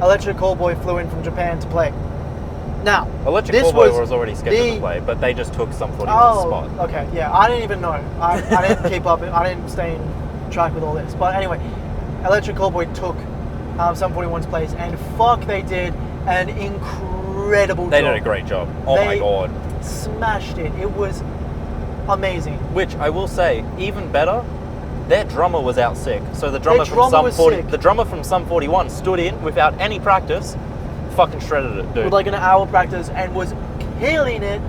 Electric Callboy flew in from Japan to play. Now, Electric this Callboy was already scheduled to play, but they just took Sum 41's Oh, spot. okay, yeah, I didn't even know. I didn't keep up, I didn't stay in track with all this. But anyway, Electric Callboy took Sum 41's place, and fuck, they did an incredible job. They did a great job. Oh my They god. Smashed it. It was amazing. Which I will say, even better, their drummer was out sick. So the drummer, drummer from Sum 41 stood in without any practice, fucking shredded it, dude. With like an hour practice and was killing it.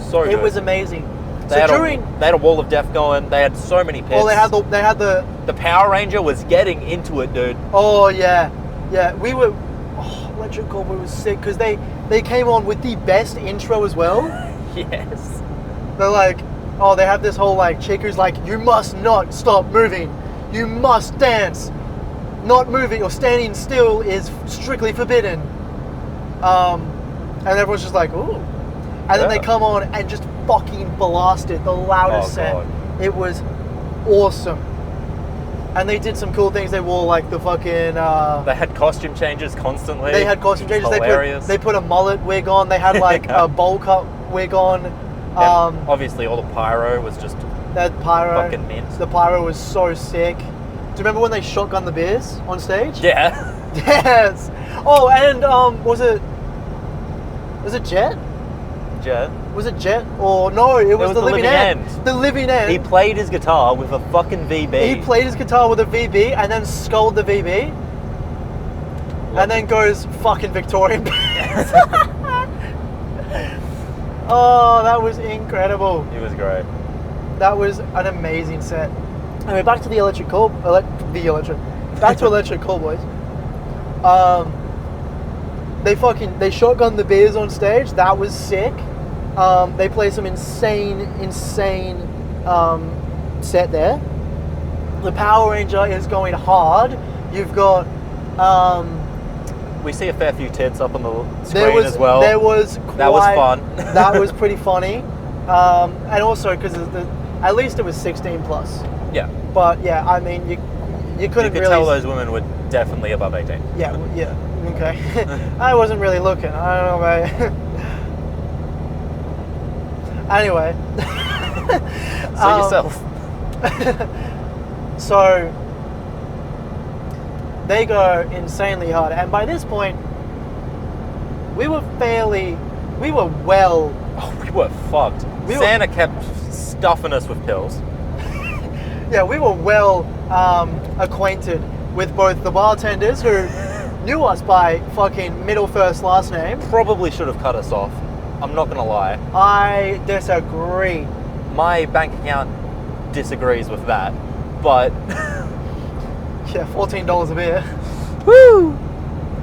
So It good. was amazing. They had a wall of death going. They had so many pits. Well, they had the The Power Ranger was getting into it, dude. Oh yeah, we were. Oh, Electric Callboy was sick because they came on with the best intro as well. Yes. They're like, oh, they have this whole like chick who's like, you must not stop moving, you must dance. Not moving or standing still is strictly forbidden. And everyone's just like, ooh. And then they come on and just fucking blast it, the loudest set. God. It was awesome. And they did some cool things. They wore like the fucking. They had costume changes constantly. They had costume changes. Hilarious. They put a mullet wig on. They had like a bowl cut wig on. And obviously, all the pyro was just That pyro. fucking mint. The pyro was so sick. Do you remember when they shotgun the beers on stage? Yeah. Yes. Oh, and was it Jet? Jet. Was it Jet? Or no, it was the Living End. The Living End. He played his guitar with a fucking VB. He played his guitar with a VB and then scolded the VB. And then goes fucking Victorian. Oh, that was incredible. He was great. That was an amazing set. Anyway, back to the Electric Callboys. They shotgunned the beers on stage. That was sick. They play some insane set there. The Power Ranger is going hard. You've got We see a fair few tits up on the screen as well. that was fun. That was pretty funny. And also because at least it was 16 plus. Yeah. But yeah, I mean you couldn't You could really tell those women were definitely above 18. Yeah, okay. I wasn't really looking. I don't know, mate. Anyway. So yourself. So they go insanely hard, and by this point, we were well. Oh, we were fucked. Santa kept stuffing us with pills. Yeah, we were well acquainted with both the bartenders who knew us by fucking middle, first, last name. Probably should have cut us off. I'm not gonna lie. I disagree. My bank account disagrees with that, but Yeah, $14 a beer. woo!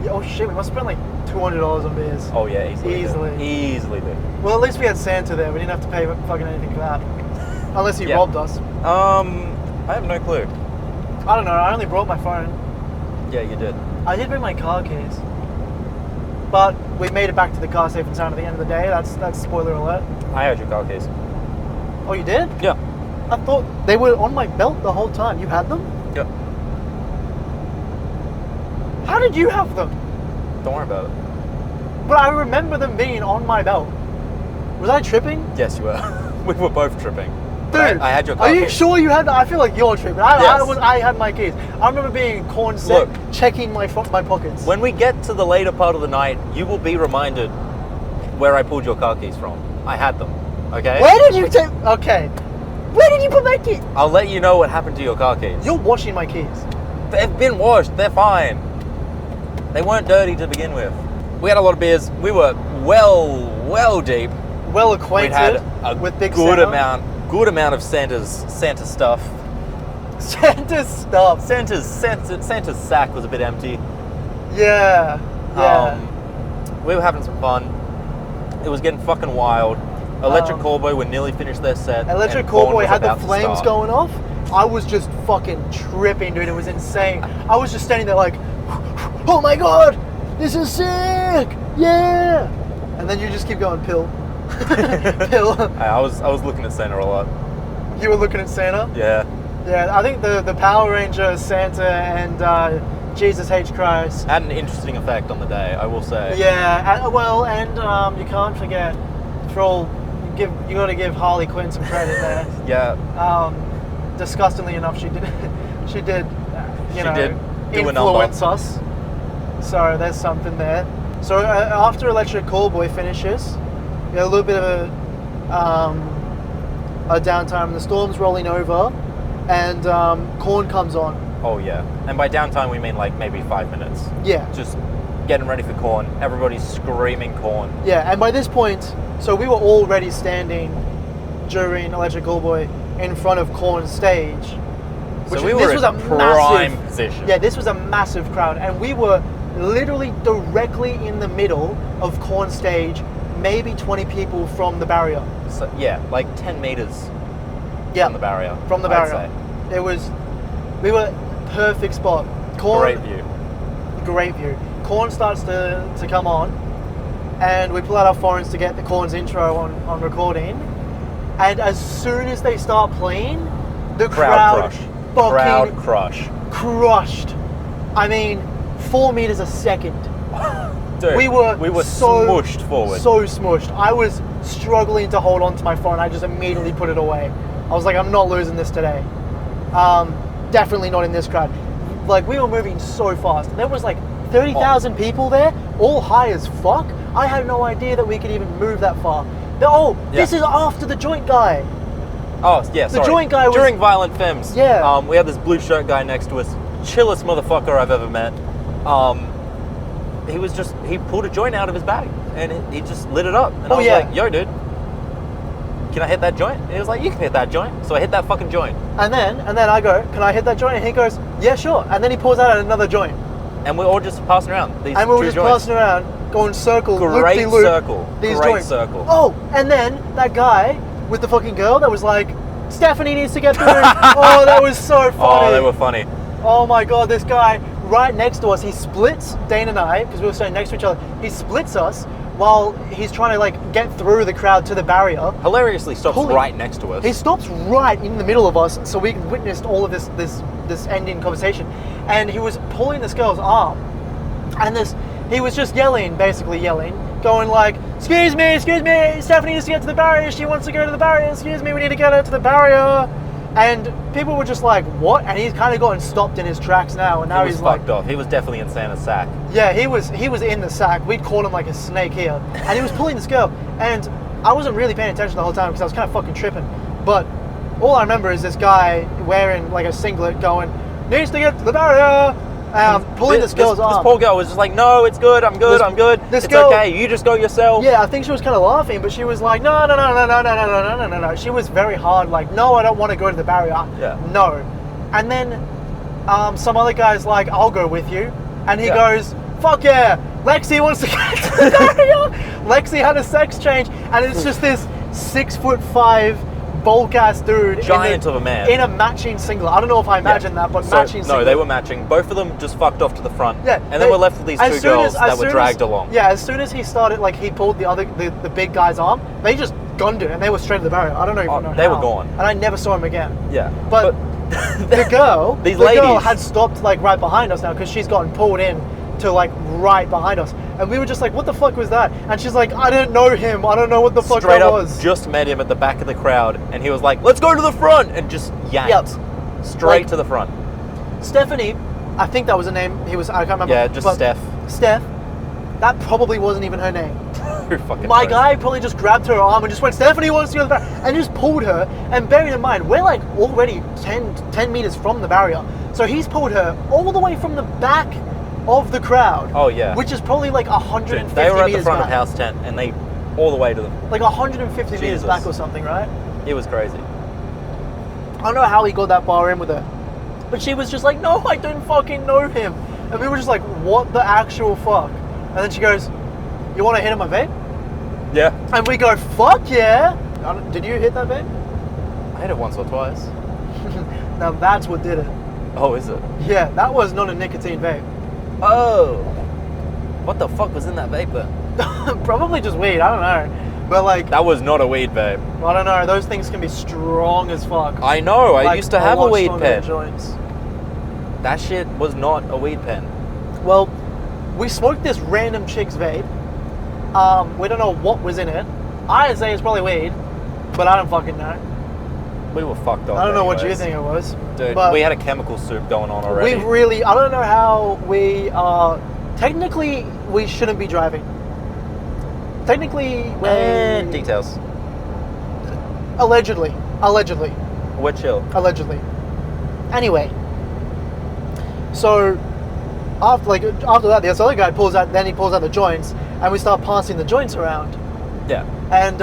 Yeah, oh shit, we must spend like $200 on beers. Oh yeah, easily. Easily. Easily do. Well, at least we had Santa there. We didn't have to pay fucking anything for that. Unless he robbed us. I have no clue. I don't know. I only brought my phone. Yeah, you did. I did bring my car keys. But we made it back to the car safe and sound at the end of the day. That's spoiler alert. I had your car keys. Oh, you did? Yeah. I thought they were on my belt the whole time. You had them? Yeah. How did you have them? Don't worry about it. But I remember them being on my belt. Was I tripping? Yes, you were. We were both tripping. Dude, I had your car are you keys. sure you had that? I feel like you're tripping. Yes. I had my keys. I remember being corn set, Look. checking my pockets. When we get to the later part of the night, you will be reminded where I pulled your car keys from. I had them. Okay? Where did you take... Okay. Where did you put my keys? I'll let you know what happened to your car keys. You're washing my keys. They've been washed. They're fine. They weren't dirty to begin with. We had a lot of beers. We were well deep. Well We'd acquainted had a with Big good Santa. amount of Santa stuff. Santa stuff. Santa's sack was a bit empty. Yeah. We were having some fun. It was getting fucking wild. Electric Callboy were nearly finished their set. Electric and Korn Callboy was had the about to flames start. going off. I was just fucking tripping, dude. It was insane. I was just standing there like, oh my god, this is sick. Yeah. And then you just keep going, pill. Pill. I was looking at Santa a lot. You were looking at Santa? Yeah. Yeah, I think the Power Ranger, Santa, and Jesus H. Christ. Had an interesting effect on the day, I will say. Yeah, and you can't forget, you got to give Harley Quinn some credit there. Yeah. Disgustingly enough, she did, She did do a influence us. So there's something there. So after Electric Callboy finishes, we had a little bit of a downtime. The storm's rolling over, and Korn comes on. Oh yeah. And by downtime we mean like maybe 5 minutes. Yeah. Just getting ready for Korn. Everybody's screaming Korn. Yeah, and by this point, so we were already standing during Electric Callboy in front of Korn's stage. So we were in prime position. Yeah, this was a massive crowd, and we were literally directly in the middle of Korn's stage, maybe 20 people from the barrier. So, yeah, like 10 meters Yeah, from the barrier. from the I'd barrier. say. We were perfect spot. Korn, Great view. Great view. Korn starts to come on, and we pull out our phones to get the Korn's intro on recording. And as soon as they start playing, the crowd crushed. I mean, 4 meters a second. Dude, we were so smushed forward. So smushed. I was struggling to hold on to my phone. I just immediately put it away. I was like, I'm not losing this today. Definitely not in this crowd. Like, we were moving so fast. There was like 30,000 people there, all high as fuck. I had no idea that we could even move that far. This is after the joint guy. Oh, yeah, The sorry. joint guy was... During Violent Femmes. Yeah. We had this blue shirt guy next to us. Chillest motherfucker I've ever met. He pulled a joint out of his bag and he just lit it up. And I was like, yo, dude, can I hit that joint? And he was like, you can hit that joint. So I hit that fucking joint. And then I go, can I hit that joint? And he goes, yeah, sure. And then he pulls out another joint. And we're all just passing around these And we were two just joints. passing around, going circle, Great loop-de-loop, circle. these Great joints. circle. Oh, and then that guy with the fucking girl that was like, Stephanie needs to get through. Oh, that was so funny. Oh, they were funny. Oh my god, this guy right next to us, he splits Dane and I, because we were standing next to each other, he splits us while he's trying to like get through the crowd to the barrier. Hilariously stops right next to us. He stops right in the middle of us, so we witnessed all of this ending conversation. And he was pulling this girl's arm. And he was just basically yelling, going like, excuse me, Stephanie needs to get to the barrier, she wants to go to the barrier, excuse me, we need to get her to the barrier. And people were just like, what? And he's kind of gotten stopped in his tracks now, and now he's like... fucked off. He was definitely in Santa's sack. Yeah, he was in the sack. We'd caught him like a snake here. And he was pulling this girl, and I wasn't really paying attention the whole time because I was kind of fucking tripping. But all I remember is this guy wearing like a singlet going, needs to get to the barrier, pulling this girl's arm. This poor girl was just like, no, it's good, I'm good. It's okay, you just go yourself. Yeah, I think she was kind of laughing, but she was like, no. She was very hard, like, no, I don't want to go to the barrier. Yeah. No. And then some other guy's like, I'll go with you. And he goes, fuck yeah, Lexi wants to get to the barrier. Lexi had a sex change, and it's just this 6'5" bulk ass dude, giant of a man, in a matching singlet. I don't know if I imagined that, but matching singlet. No, they were matching. Both of them just fucked off to the front. Yeah, and then we're left with these two girls that were dragged along. Yeah, as soon as he started, like he pulled the big guy's arm, they just gunned it and they were straight to the barrier. I don't even know they how. were gone, and I never saw him again. Yeah, but the girl, these ladies had stopped like right behind us now because she's gotten pulled in to like right behind us, and we were just like, what the fuck was that? And she's like, I didn't know him, I don't know what the fuck Straight that up, was. just met him at the back of the crowd, and he was like, let's go to the front, and just yanked. Straight Like- to the front. Stephanie, I think that was her name. I can't remember. Yeah, just but Steph. That probably wasn't even her name. Who fucking My knows? guy probably just grabbed her arm and just went, Stephanie wants to go to the barrier, and just pulled her. And bearing in mind, we're like already 10 meters from the barrier. So he's pulled her all the way from the back of the crowd. Oh, yeah. Which is probably like 150 Dude, they were at the meters front back. of House 10, and they all the way to the... Like 150 meters Jesus. back or something, right? It was crazy. I don't know how he got that far in with her. But she was just like, no, I don't fucking know him. And we were just like, what the actual fuck? And then she goes, you want to hit him, my vape? Yeah. And we go, fuck yeah. Did you hit that vape? I hit it once or twice. Now that's what did it. Oh, is it? Yeah, that was not a nicotine vape. Oh. What the fuck was in that vape then? Probably just weed, I don't know. But like, That was not a weed vape. I don't know, those things can be strong as fuck. I know, I Like, used to have a lot weed stronger than pen. joints. That shit was not a weed pen. Well, we smoked this random chick's vape. We don't know what was in it. I say it's probably weed, but I don't fucking know. We were fucked up. I don't know what you anyways. think it was. Dude, but we had a chemical soup going on already. we really, I don't know how we are. Technically, we shouldn't be driving. Technically, And details. Allegedly. We're chill. Anyway, so after that, this other guy pulls out. Then he pulls out the joints, and we start passing the joints around. Yeah. And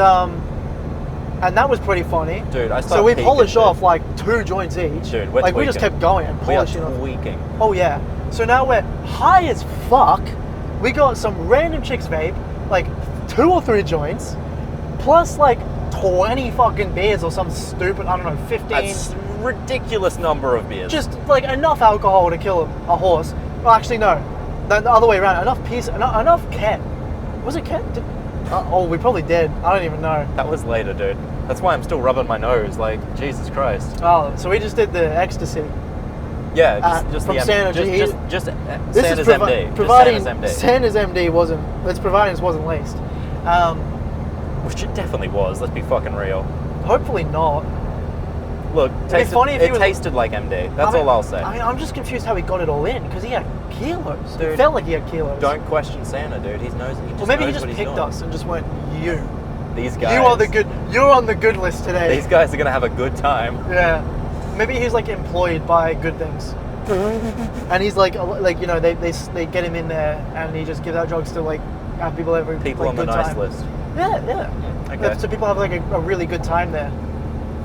that was pretty funny. Dude, I started So we peeking, polished dude. off like 2 joints each. Dude, we're like we just tweaking. kept going and We are polishing off. tweaking. Oh yeah. So now we're high as fuck. We got some random chick's vape, like 2 or 3 joints, plus like 20 fucking beers or some stupid, I don't know, 15. That's a ridiculous number of beers. Just like enough alcohol to kill a horse. Well, actually no, the other way around. Enough Ken. Was it Ken? We probably did. I don't even know. That was later, dude. That's why I'm still rubbing my nose. Like, Jesus Christ. Oh, so we just did the ecstasy. Yeah, just from the Santa MD. G. Just This Santa's is MD. providing Just Santa's MD. Santa's MD wasn't. Let's providing this wasn't laced. Which it definitely was. Let's be fucking real. Hopefully not. Look, It'd be funny if he it was- tasted like MD. That's all I'll say. I mean, I'm just confused how he got it all in because he had kilos. Dude, It felt like he had kilos. Don't question Santa, dude. He knows. He just Well, maybe he knows just what he's picked doing. us and just went, you. These guys. You are the good. You're on the good list today. These guys are gonna have a good time. Yeah. Maybe he's like employed by good things. And he's like you know, they get him in there and he just gives out drugs to like have people every People like, on the good nice time. list. Yeah. Okay. So people have like a really good time there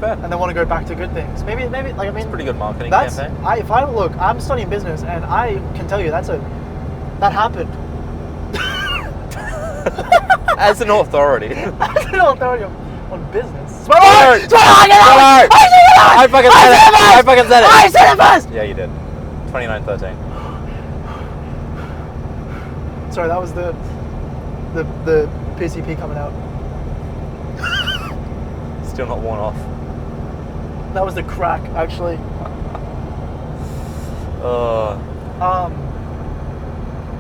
Fair. and they want to go back to good things. Maybe like I mean, Pretty good marketing that's campaign. if I look, I'm studying business and I can tell you that happened. As an authority. As an authority on business. I fucking said it. I said it first. Yeah, you did. 2913. Sorry, that was the PCP coming out. Still not worn off. That was the crack, actually.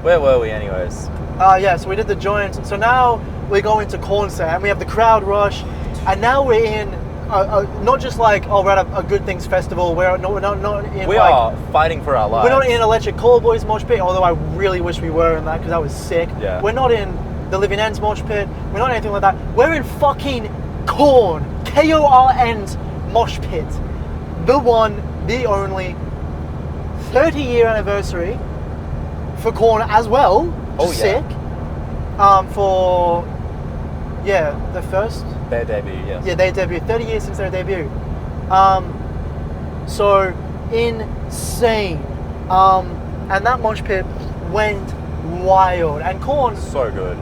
Where were we anyways? Yeah, so we did the joints. So now we're going to Corn Sand. We have the crowd rush, and now we're in not just like we're at a Good Things festival. We're not in. We are fighting for our lives. We're not in Electric Call Boys mosh pit, although I really wish we were in that because that was sick. Yeah. We're not in the Living Ends mosh pit. We're not anything like that. We're in fucking Korn, Korn's mosh pit. The one, the only 30-year anniversary for Korn as well. Oh, yeah. Sick. For the first. Their debut, yes. Yeah, they debuted 30 years since their debut. So insane. And that mosh pit went wild. And Korn So good.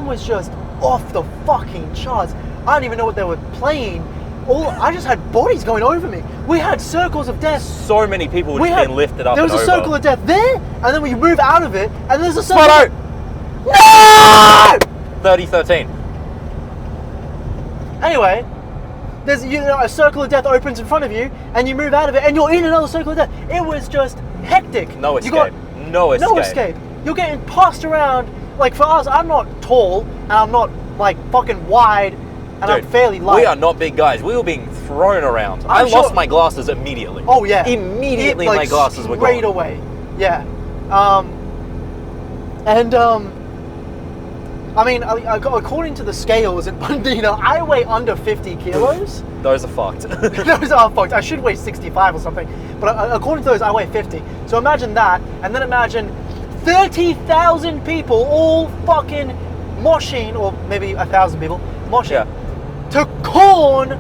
was just off the fucking charts. I don't even know what they were playing. I just had bodies going over me. We had circles of death. So many people just being lifted up. There was and a over. circle of death there, and then we move out of it, and there's a circle. Spotto! No! 3013. Anyway, there's a circle of death opens in front of you, and you move out of it, and you're in another circle of death. It was just hectic. No You got escape. No escape. no escape. You're getting passed around. Like for us, I'm not tall and I'm not like fucking wide and I'm Dude, fairly light. We are not big guys. We were being thrown around. I sure- lost my glasses immediately. Oh yeah. Immediately Like, my glasses were straight gone. away. Yeah. I mean, according to the scales, I weigh under 50 kilos. Those are fucked. Those are fucked. I should weigh 65 or something. But according to those, I weigh 50. So imagine that, and then imagine 30,000 people all fucking moshing, or maybe 1,000 people moshing, to Corn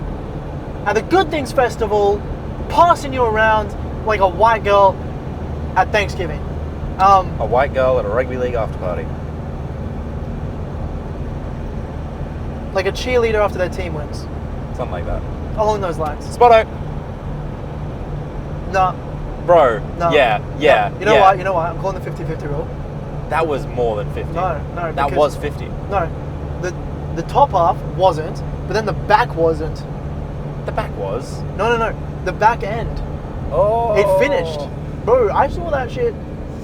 at the Good Things Festival, passing you around like a white girl at Thanksgiving. A white girl at a rugby league after party. Like a cheerleader after their team wins. Something like that. Along those lines. Spotto. No. Bro. No. Yeah. No. You know what? I'm calling the 50-50 rule. That was more than 50. No. That was 50. No. The top half wasn't, but then the back wasn't. The back was. No. The back end. Oh. It finished. Bro, I saw that shit.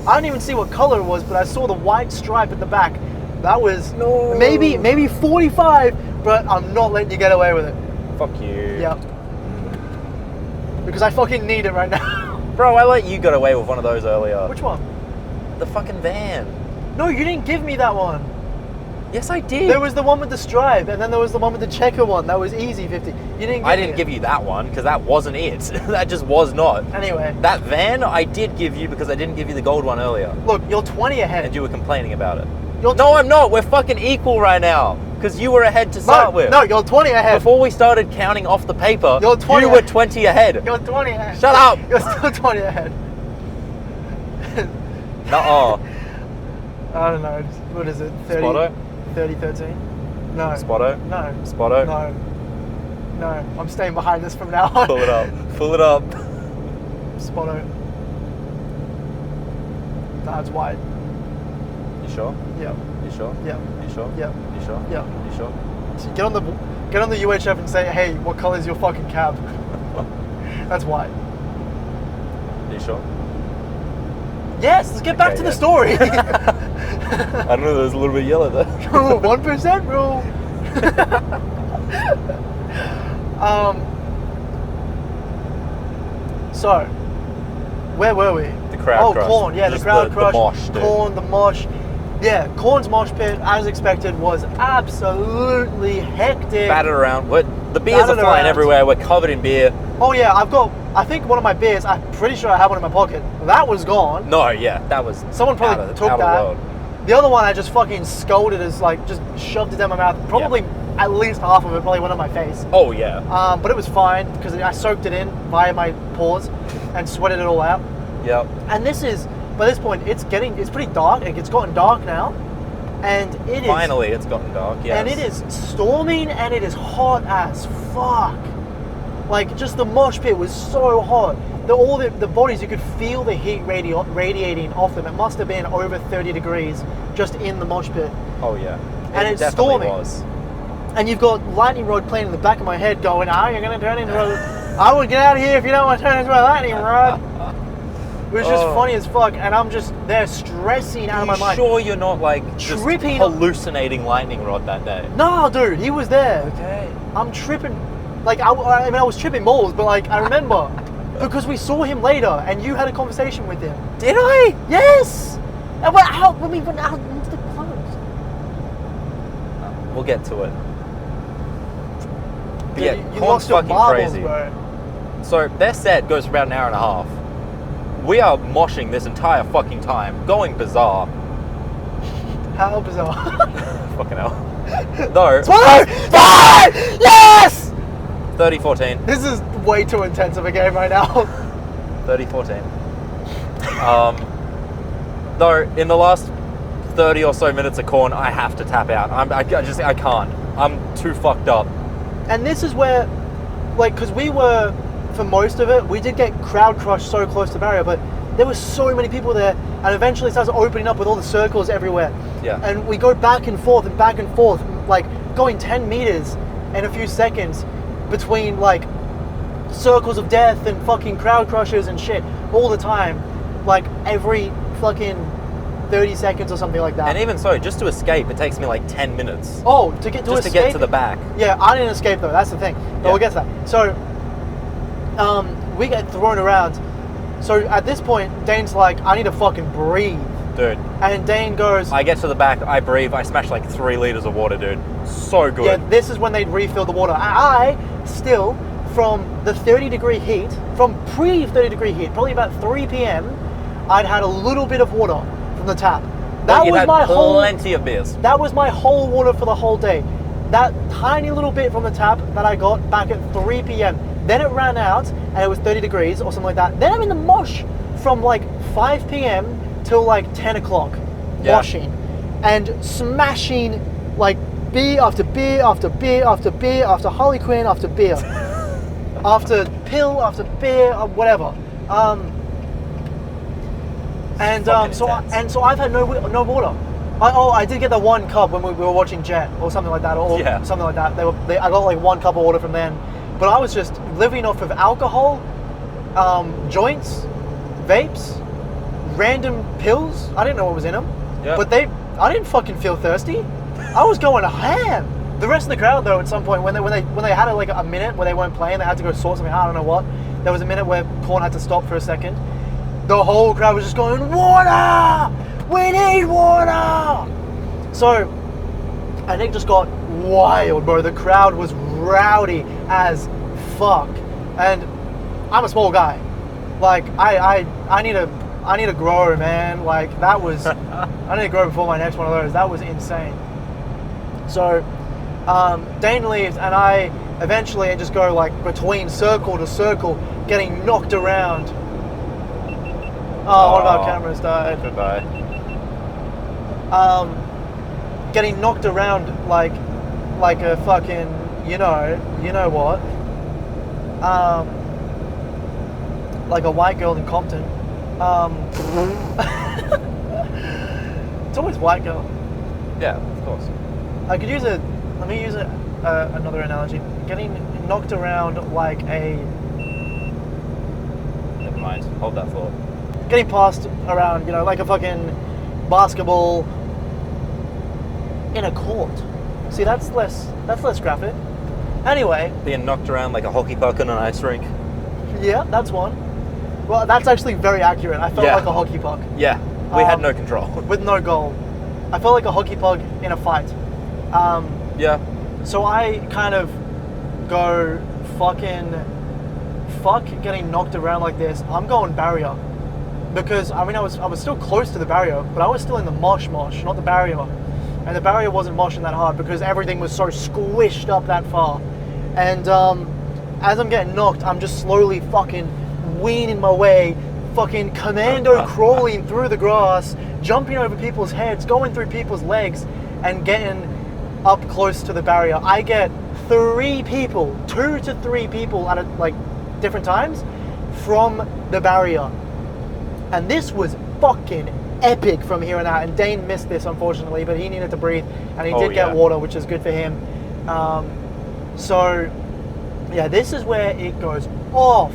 I don't even see what color it was, but I saw the white stripe at the back. That was maybe 45, but I'm not letting you get away with it. Fuck you. Yeah. Because I fucking need it right now. Bro, I let you get away with one of those earlier. Which one? The fucking van. No, you didn't give me that one. Yes, I did. There was the one with the stripe, and then there was the one with the checker one. That was easy 50. I didn't give you that one because that wasn't it. That just was not. Anyway. That van I did give you because I didn't give you the gold one earlier. Look, you're 20 ahead. And you were complaining about it. No, I'm not. We're fucking equal right now. Because you were ahead to start with. No, you're 20 ahead. Before we started counting off the paper, you're 20 you were 20 ahead. You're 20 ahead. Shut up. You're still 20 ahead. Nuh-uh. I don't know. What is it? 30, Spotto? 30-13? No. Spotto? No. Spotto? No. I'm staying behind this from now on. Pull it up. Pull it up. Spotto. Nah, it's wide. You sure? Yeah. You sure? Yeah. You sure? Yeah. You sure? Yeah. You sure? So get on the UHF and say, hey, what color is your fucking cab? That's wide. You sure? Yes, let's get back to the story. I don't know, there's a little bit yellow there. 1% rule. So, where were we? The crowd crush. Corn. Yeah, Just the crowd crush. The mosh, dude. Corn, the mosh. Yeah, Corn's mosh pit, as expected, was absolutely hectic. Battered around. The beers are flying everywhere. We're covered in beer. Oh yeah, I think one of my beers, I'm pretty sure I have one in my pocket. That was gone. No, yeah, that was Someone probably took out that. of the world. The other one I just fucking scolded as just shoved it down my mouth. Probably at least half of it probably went on my face. Oh yeah. But it was fine because I soaked it in via my pores and sweated it all out. Yep. And by this point, it's pretty dark. It's gotten dark now. And it is... Finally, it's gotten dark, yes. And it is storming and it is hot as fuck. Like, just the mosh pit was so hot. All the bodies, you could feel the heat radiating off them. It must have been over 30 degrees just in the mosh pit. Oh yeah. And it's definitely storming. Was. And you've got lightning rod playing in the back of my head going, you're going to turn into I would get out of here if you don't want to turn into a lightning rod. It was just funny as fuck, and I'm just there stressing out of my mind. Sure you're not just tripping, hallucinating lightning rod that day? No, dude, he was there. Okay. I'm tripping. I was tripping balls, but I remember because we saw him later, and you had a conversation with him. Did I? Yes. And when we went out into the clothes. We'll get to it. But Yeah, yeah, you Corn's lost your fucking marbles, crazy. bro. So their set goes for about an hour and a half. We are moshing this entire fucking time, going bizarre. How bizarre. Fucking hell. No. Yes! 30-14. This is way too intense of a game right now. 30-14. Though in the last 30 or so minutes of Corn, I have to tap out. I can't. I'm too fucked up. And this is where, because we were, for most of it, we did get crowd crushed so close to the barrier, but there were so many people there, and eventually it starts opening up with all the circles everywhere. Yeah. And we go back and forth, going 10 meters in a few seconds between, circles of death and fucking crowd crushers and shit all the time. Every fucking 30 seconds or something like that. And even so, just to escape, it takes me like 10 minutes. Oh, to get to just escape? to get to the back. Yeah, I didn't escape though. That's the thing. But Yeah. we'll get to that. So, we get thrown around. So at this point, Dane's like, I need to fucking breathe. Dude, And Dane goes, I get to the back, I breathe, I smash like 3 liters of water, dude. So good. yeah, this is when they refill the water. I still, from the 30-degree heat, from pre-30-degree heat, probably about 3 p.m., I'd had a little bit of water from the tap. That You'd was had my whole. plenty of beers. That was my whole water for the whole day. That tiny little bit from the tap that I got back at 3 p.m. Then it ran out and it was 30 degrees or something like that. Then I'm in the mosh from like 5 p.m. till like 10 o'clock, washing and smashing like beer after beer after beer after beer after Harley Quinn after beer after pill after beer or whatever. So I've had no water. I did get the 1 cup when we were watching Jet or something like that, or something like that. I got like 1 cup of water from them, but I was just living off of alcohol, joints, vapes, random pills. I didn't know what was in them, but I didn't fucking feel thirsty. I was going ham. The rest of the crowd though, at some point when they had like a minute where they weren't playing, they had to go sort something out. I don't know what. There was a minute where Korn had to stop for a second. The whole crowd was just going, water! We need water! So, and it just got wild, bro. The crowd was rowdy as fuck. And I'm a small guy. Like, I need to grow, man. Like, that was, I need to grow before my next one of those. That was insane. So, Dane leaves, and I eventually just go like between circle to circle, getting knocked around. Oh, one of our cameras died. Goodbye. Getting knocked around like a fucking, you know what? Like a white girl in Compton. It's always white girl. Yeah, of course. I could use let me use another analogy. Getting knocked around like a. Never mind. Hold that thought. Getting passed around, like a fucking basketball in a court. See, that's less graphic. Anyway. Being knocked around like a hockey puck on an ice rink. Yeah, that's one. Well, that's actually very accurate. I felt like a hockey puck. Yeah, we had no control. With no goal. I felt like a hockey puck in a fight. Yeah. So I kind of go fuck getting knocked around like this. I'm going barrier. Because, I was still close to the barrier, but I was still in the mosh, not the barrier. And the barrier wasn't moshing that hard because everything was so squished up that far. And as I'm getting knocked, I'm just slowly fucking weaning my way, fucking commando crawling through the grass, jumping over people's heads, going through people's legs, and getting up close to the barrier. I get 2 to 3 people at like different times from the barrier. And this was fucking epic from here on out. And Dane missed this, unfortunately, but he needed to breathe, and he did get water, which is good for him. So, yeah, this is where it goes off.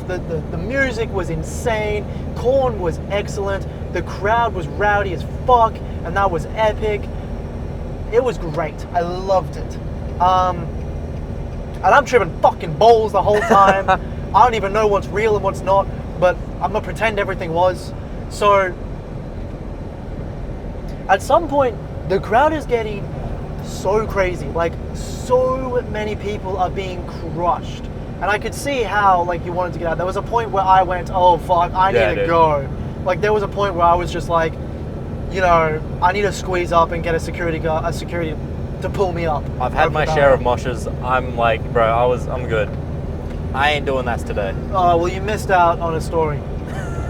The music was insane. Korn was excellent. The crowd was rowdy as fuck, and that was epic. It was great. I loved it. And I'm tripping fucking balls the whole time. I don't even know what's real and what's not, but I'm gonna pretend everything was. So at some point the crowd is getting so crazy, like so many people are being crushed, and I could see how like you wanted to get out. There was a point where I went, oh fuck, I need to go. Like there was a point where I was just like, I need to squeeze up and get a security to pull me up. I've had my share of moshes. I'm like, bro, I'm good. I ain't doing that today. Oh, well, you missed out on a story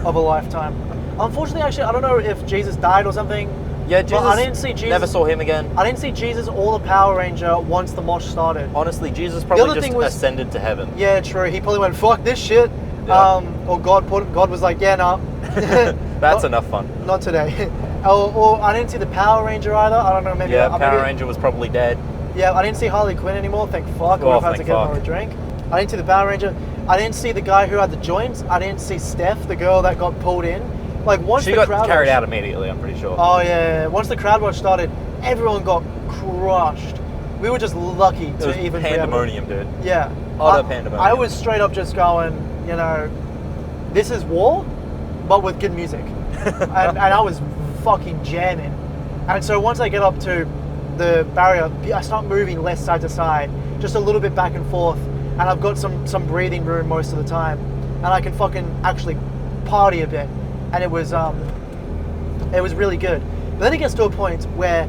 of a lifetime. Unfortunately, actually, I don't know if Jesus died or something. Yeah, Jesus. I didn't see Jesus. Never saw him again. I didn't see Jesus or the Power Ranger once the mosh started. Honestly, Jesus probably just ascended to heaven. Yeah, true. He probably went, fuck this shit. Yeah. Or God was like, yeah, no. That's enough fun. Not today. Or I didn't see the Power Ranger either. I don't know, maybe. Yeah, Power Ranger was probably dead. Yeah, I didn't see Harley Quinn anymore. Thank fuck. I would have had to get more a drink. I didn't see the Power Ranger. I didn't see the guy who had the joints. I didn't see Steph, the girl that got pulled in Like once She the got crowd carried rush- out immediately, I'm pretty sure. Oh yeah. Once the crowd rush started, everyone got crushed. We were just lucky It to was even be able to- pandemonium, dude. Yeah. Utter pandemonium. I was straight up just going, you know, this is war, but with good music. and I was fucking jamming. And so once I get up to the barrier, I start moving less side to side, just a little bit back and forth. And I've got some breathing room most of the time. And I can fucking actually party a bit. And it was really good. But then it gets to a point where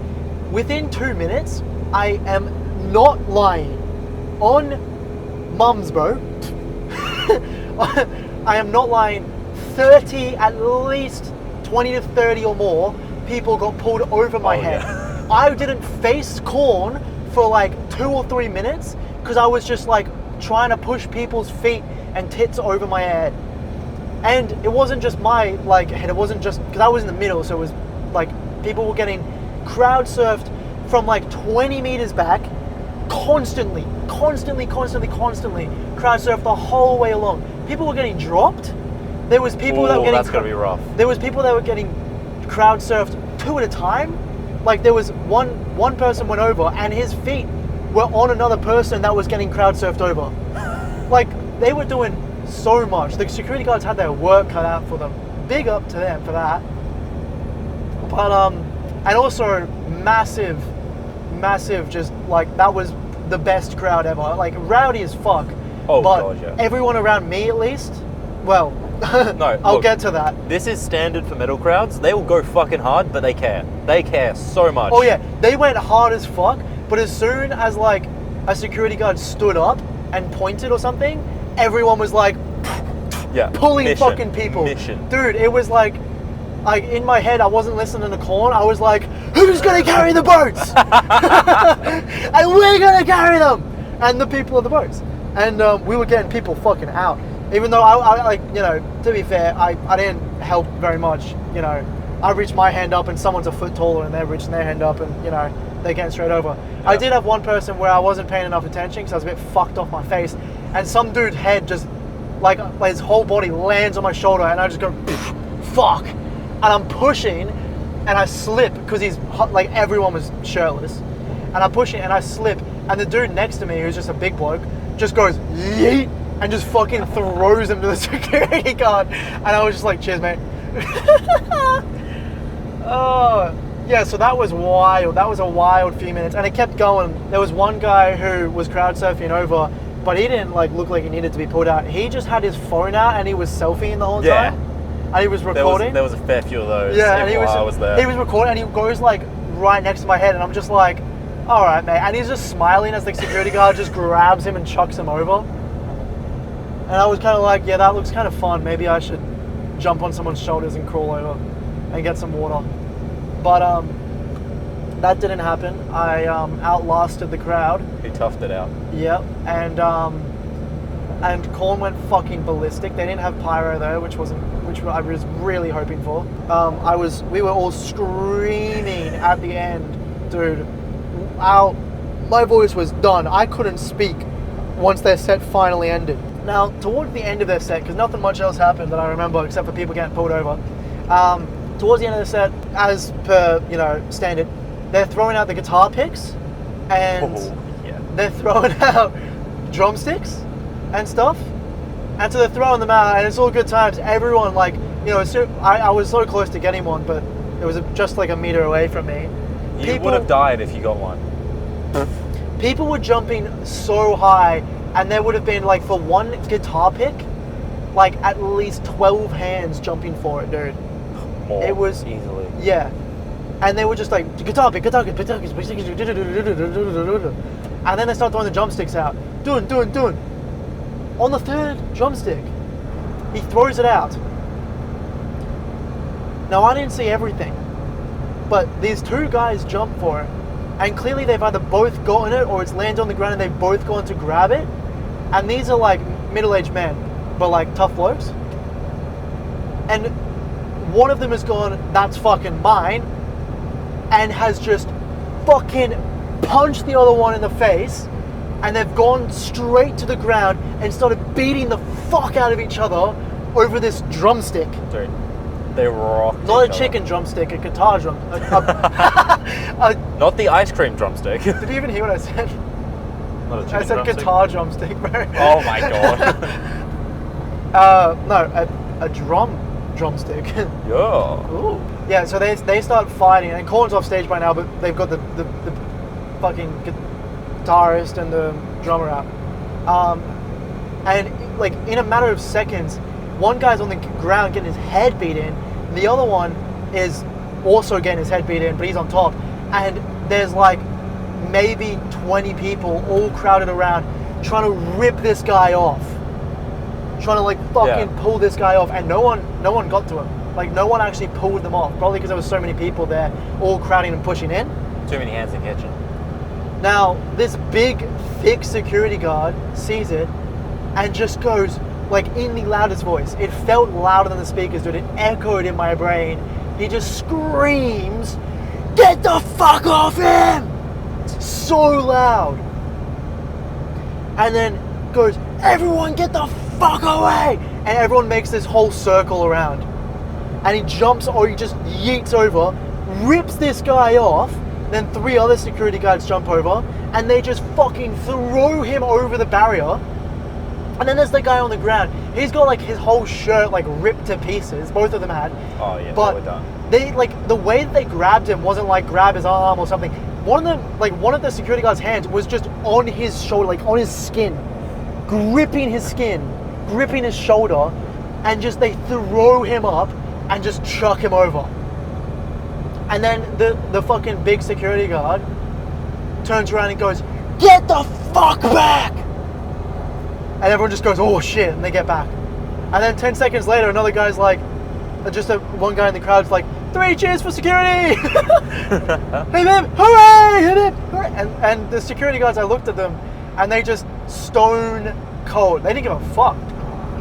within 2 minutes, I am not lying. On mums, bro. I am not lying. 30, at least 20 to 30 or more people got pulled over my head. Yeah. I didn't face corn for like 2 or 3 minutes because I was just like trying to push people's feet and tits over my head. And it wasn't just my like head, it wasn't just because I was in the middle, so it was like people were getting crowd surfed from like 20 meters back, constantly crowd surfed the whole way along. People were getting dropped. There was people that were getting that's gonna be rough. There was people that were getting crowd surfed 2 at a time. Like there was one person went over and his feet were on another person that was getting crowd surfed over. Like they were doing so much. The security guards had their work cut out for them. Big up to them for that. But and also massive, just like that was the best crowd ever. Like rowdy as fuck. Oh but god, yeah. everyone around me at least, well, No, I'll look, get to that. This is standard for metal crowds. They will go fucking hard, but they care. They care so much. Oh yeah, they went hard as fuck, but as soon as like a security guard stood up and pointed or something, everyone was like yeah, pulling mission, fucking people. Mission. Dude, it was like in my head I wasn't listening to corn, I was like, who's gonna carry the boats? And we're gonna carry them! And the people of the boats. And we were getting people fucking out. Even though I like, you know, to be fair, I didn't help very much, you know. I reached my hand up and someone's a foot taller and they're reaching their hand up and, you know, they're getting straight over. Yeah. I did have one person where I wasn't paying enough attention because I was a bit fucked off my face, and some dude's head just, like his whole body lands on my shoulder and I just go, fuck. And I'm pushing and I slip because he's, like everyone was shirtless. And I'm pushing and I slip and the dude next to me, who's just a big bloke, just goes, yeet, and just fucking throws him to the security guard. And I was just like, cheers, mate. Oh, yeah, so that was wild. That was a wild few minutes. And it kept going. There was one guy who was crowd surfing over, but he didn't like look like he needed to be pulled out. He just had his phone out and he was selfieing the whole time. And he was recording. There was a fair few of those. Yeah, and while I was there. he was recording and he goes like right next to my head and I'm just like, all right, mate. And he's just smiling as the security guard just grabs him and chucks him over. And I was kind of like, yeah, that looks kind of fun. Maybe I should jump on someone's shoulders and crawl over and get some water. But that didn't happen. I outlasted the crowd. He toughed it out. Yep. And corn went fucking ballistic. They didn't have pyro though, which I was really hoping for. We were all screaming at the end, dude. My voice was done. I couldn't speak once their set finally ended. Now, towards the end of their set, because nothing much else happened that I remember except for people getting pulled over. Towards the end of the set, as per, you know, standard, they're throwing out the guitar picks and they're throwing out drumsticks and stuff. And so they're throwing them out and it's all good times. Everyone, like, you know, I was so close to getting one, but it was just like a meter away from me. You would have died if you got one. People were jumping so high, and there would have been, like, for one guitar pick, like, at least 12 hands jumping for it, dude. More, it was easily. Yeah. And they were just like, guitar pick. And then they start throwing the drumsticks out. Doing. On the third drumstick, he throws it out. Now, I didn't see everything, but these two guys jumped for it. And clearly they've either both gotten it or it's landed on the ground and they've both gone to grab it. And these are like middle-aged men, but like tough blokes. And one of them has gone, that's fucking mine, and has just fucking punched the other one in the face. And they've gone straight to the ground and started beating the fuck out of each other over this drumstick. Dude, They rocked. Not a each chicken drumstick, a guitar drum. Not the ice cream drumstick. Did you even hear what I said? Not a chicken I said drumstick? guitar drumstick, bro. Oh my god. No, a drumstick. Yeah. Ooh. Yeah, so they start fighting, and Corn's off stage by now, but they've got the fucking guitarist and the drummer out. And like in a matter of seconds, one guy's on the ground getting his head beat in, and the other one is also getting his head beat in, but he's on top. And there's like maybe 20 people all crowded around trying to rip this guy off. Trying to like fucking pull this guy off, and no one got to him. Like no one actually pulled them off, probably because there was so many people there all crowding and pushing in. Too many hands in the kitchen. Now, this big, thick security guard sees it and just goes, like, in the loudest voice. It felt louder than the speakers, dude. It echoed in my brain. He just screams, "Get the fuck off him!" So loud. And then goes, "Everyone get the fuck away!" And everyone makes this whole circle around. And he jumps, or he just yeets over, rips this guy off. Then 3 other security guards jump over, and they just fucking throw him over the barrier. And then there's the guy on the ground. He's got like his whole shirt like ripped to pieces. Both of them had. Oh yeah, but they were done. They like the way that they grabbed him wasn't like grab his arm or something. One of the security guard's hands was just on his shoulder, like on his skin, gripping his shoulder, and just they throw him up and just chuck him over. And then the fucking big security guard turns around and goes, "Get the fuck back!" And everyone just goes, "Oh shit," and they get back. And then 10 seconds later, another guy's like, one guy in the crowd's like, "3 cheers for security!" Hey man, hooray! Hit it! Hooray! And the security guards, I looked at them, and they just stone cold. They didn't give a fuck.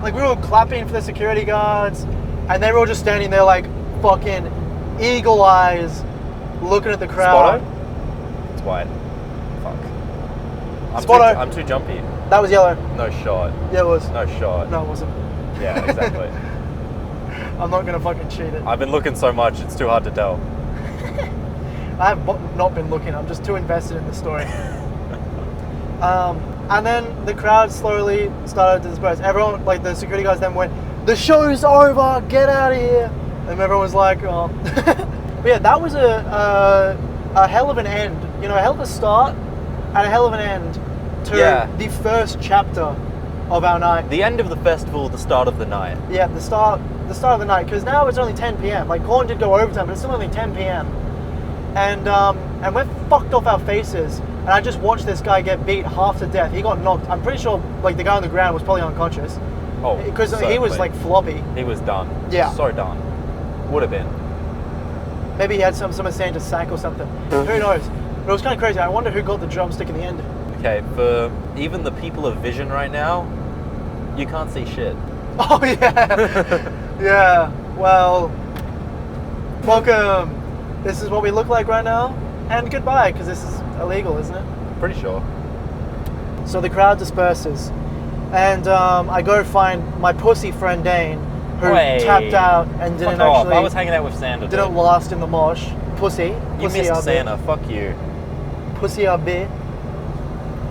Like we were all clapping for the security guards, and they were all just standing there like fucking eagle eyes, looking at the crowd. Spotto? It's white. Fuck. Spotto. I'm too jumpy. That was yellow. No shot. Yeah, it was. No shot. No, it wasn't. Yeah, exactly. I'm not gonna fucking cheat it. I've been looking so much, it's too hard to tell. I have not been looking. I'm just too invested in the story. And then the crowd slowly started to disperse. Everyone, like the security guys, then went, "The show's over. Get out of here." And everyone was like, "Oh." But yeah, that was a hell of an end. You know, a hell of a start and a hell of an end to the first chapter of our night. The end of the festival, the start of the night. Yeah, the start of the night, because now it's only 10 p.m. Like Corn did go overtime, but it's still only 10 p.m. And we're fucked off our faces. And I just watched this guy get beat half to death. He got knocked. I'm pretty sure like the guy on the ground was probably unconscious. Oh, because he was like floppy. He was done. Yeah. So done. Would have been. Maybe he had some of Santa's sack or something. Who knows? But it was kind of crazy. I wonder who got the drumstick in the end. Okay, for even the people of vision right now, you can't see shit. Oh yeah. Yeah. Well, welcome. This is what we look like right now. And goodbye, because this is illegal, isn't it? Pretty sure. So the crowd disperses. And I go find my pussy friend Dane, who tapped out and didn't Fuck off. actually... I was hanging out with Santa. Didn't last in the mosh. Pussy. You missed Santa. Fuck you. Pussy a bit.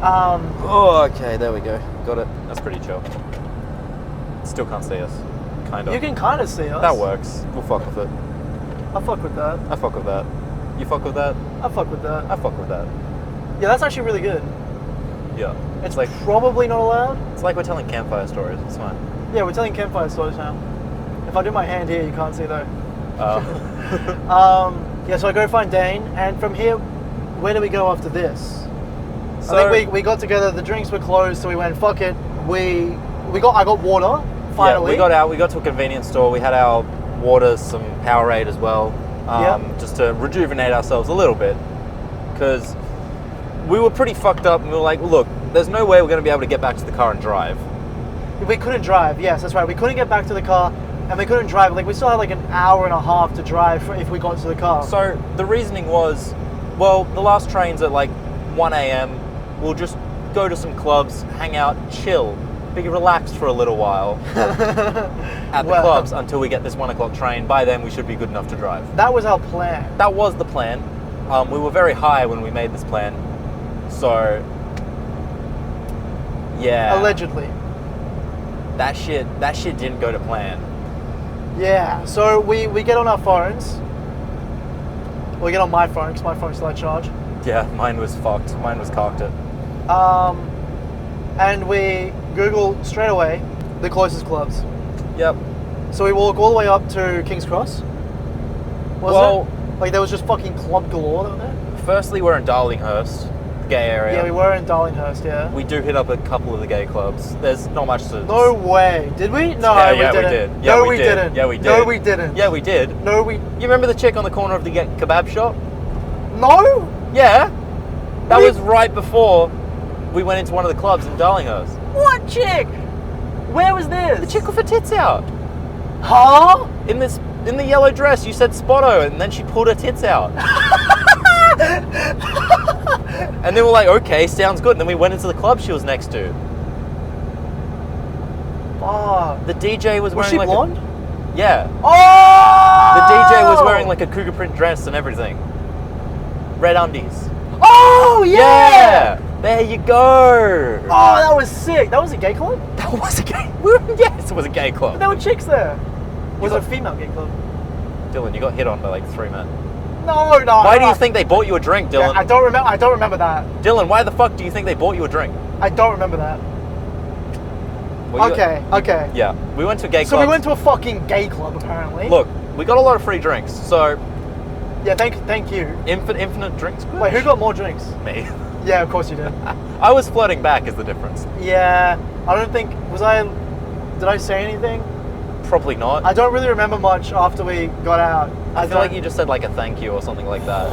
Oh, okay. There we go. Got it. That's pretty chill. Still can't see us. Kind of. You can kind of see us. That works. We'll fuck with it. I fuck with that. I fuck with that. You fuck with that? I fuck with that. I fuck with that. Yeah, that's actually really good. Yeah. It's like probably not allowed. It's like we're telling campfire stories. It's fine. Yeah, we're telling campfire stories now. If I do my hand here, you can't see though. Yeah, so I go find Dane, and from here, where do we go after this? So, I think we got together. The drinks were closed, so we went, fuck it. I got water. Finally. Yeah, we got out. We got to a convenience store. We had our water, some Powerade as well, just to rejuvenate ourselves a little bit, because we were pretty fucked up, and we were like, look, there's no way we're going to be able to get back to the car and drive. We couldn't drive. Yes, that's right. We couldn't get back to the car, and we couldn't drive. Like we still had like an hour and a half to drive if we got to the car. So the reasoning was, well, the last train's at like 1 a.m. We'll just go to some clubs, hang out, chill. be relaxed for a little while at the Well, clubs until we get this 1 o'clock train. By then, we should be good enough to drive. That was our plan. That was the plan. We were very high when we made this plan. So, yeah. Allegedly. That shit didn't go to plan. Yeah, so we get on our phones. We get on my phone, because my phone's still at charge. Yeah, mine was fucked. Mine was cocked it. And we Google straight away the closest clubs. Yep. So we walk all the way up to King's Cross. Was it? Like there was just fucking club galore down there? Firstly, we're in Darlinghurst, the gay area. Yeah, we were in Darlinghurst, yeah. We do hit up a couple of the gay clubs. There's not much to... No way. Did we? No, Yeah, we we didn't. did. Yeah, No, we we did. didn't. Yeah, we did. No, we didn't. Yeah, we did. No, we... You remember the chick on the corner of the kebab shop? No? Yeah. That We- was right before we went into one of the clubs in Darlinghurst. What chick? Where was this? The chick with her tits out. Huh? In the yellow dress, you said Spotto, and then she pulled her tits out. And then we're like, okay, sounds good. And then we went into the club she was next to. Fuck. The DJ was Was wearing she like blonde? Yeah. Oh! The DJ was wearing like a cougar print dress and everything. Red undies. Oh, yeah! There you go. Oh, that was sick. That was a gay club? That was a gay. Yes, it was a gay But club. there were chicks there. Was it got- a female gay club? Dylan, you got hit on by like 3 men. No, no. Why do you think they bought you a drink, Yeah, Dylan? I don't remember that. Dylan, why the fuck do you think they bought you a drink? I don't remember that. Well, Okay. Yeah, we went to a gay So club. we went to a fucking gay club, apparently. Look, we got a lot of free drinks, so Yeah, thank you. infinite drinks. Wait, who got more drinks? Me? Yeah, of course you did. I was flirting back is the difference. Yeah, I don't think... Did I say anything? Probably not. I don't really remember much after we got out. I feel like you just said like a thank you or something like that.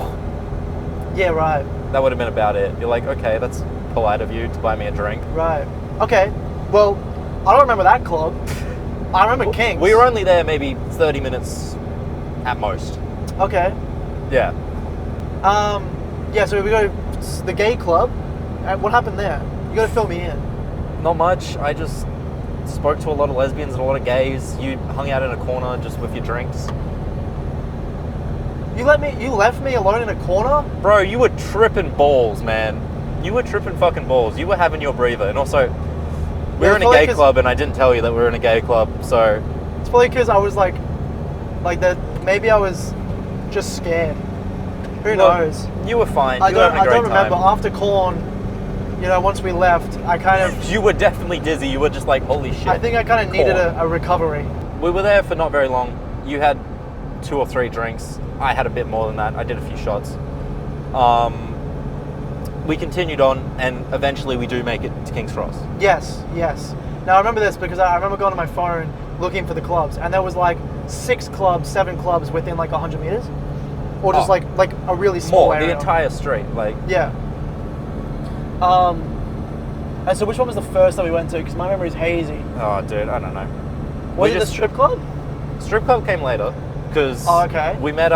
Yeah, right. That would have been about it. You're like, okay, that's polite of you to buy me a drink. Right. Okay. Well, I don't remember that club. I remember King's. We were only there maybe 30 minutes at most. Okay. Yeah. Yeah, so we go to the gay club. What happened there? You gotta fill me in. Not much. I just spoke to a lot of lesbians and a lot of gays. You hung out in a corner just with your drinks. You left me alone in a corner? Bro, you were tripping balls, man. You were tripping fucking balls. You were having your breather. And also, we were in a gay club and I didn't tell you that we were in a gay club, so... It's probably because I was like that. Maybe I was just scared. Who knows? You were fine. I You were having a great don't remember. time. After Corn, once we left, I kind of... You were definitely dizzy. You were just like, holy shit. I think I kind of needed a recovery. We were there for not very long. You had 2 or 3 drinks. I had a bit more than that. I did a few shots. We continued on, and eventually we do make it to King's Cross. Yes. Now I remember this because I remember going to my phone looking for the clubs, and there was like 6 clubs, 7 clubs within like 100 meters, or just like a really small More, area. the entire street, like... Yeah. And so which one was the first that we went to? Because my memory is hazy. Oh, dude, I don't know. Was it the strip club? Strip club came later, because okay. we met,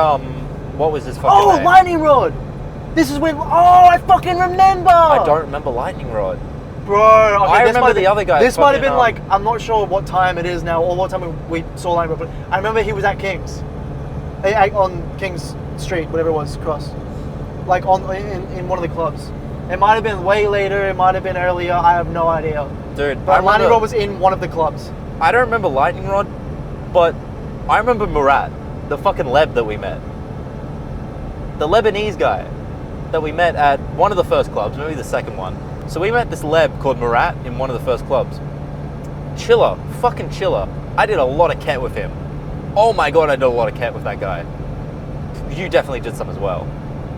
what was his fucking name? Lightning Rod! This is when... Oh, I fucking remember! I don't remember Lightning Rod. Bro, okay, I remember the other guy. This might have been like, I'm not sure what time it is now, or what time we saw Lightning Rod, but I remember he was at King's. On King's Street, whatever it was, cross. Like in one of the clubs. It might have been way later, it might have been earlier, I have no idea. Dude, But Lightning Rod was in one of the clubs. I don't remember Lightning Rod, but I remember Murat, the fucking Leb that we met. The Lebanese guy that we met at one of the first clubs, maybe the second one. So we met this Leb called Murat in one of the first clubs. Chiller, fucking chiller. I did a lot of ket with him. Oh my god, I did a lot of ket with that guy. You definitely did some as well.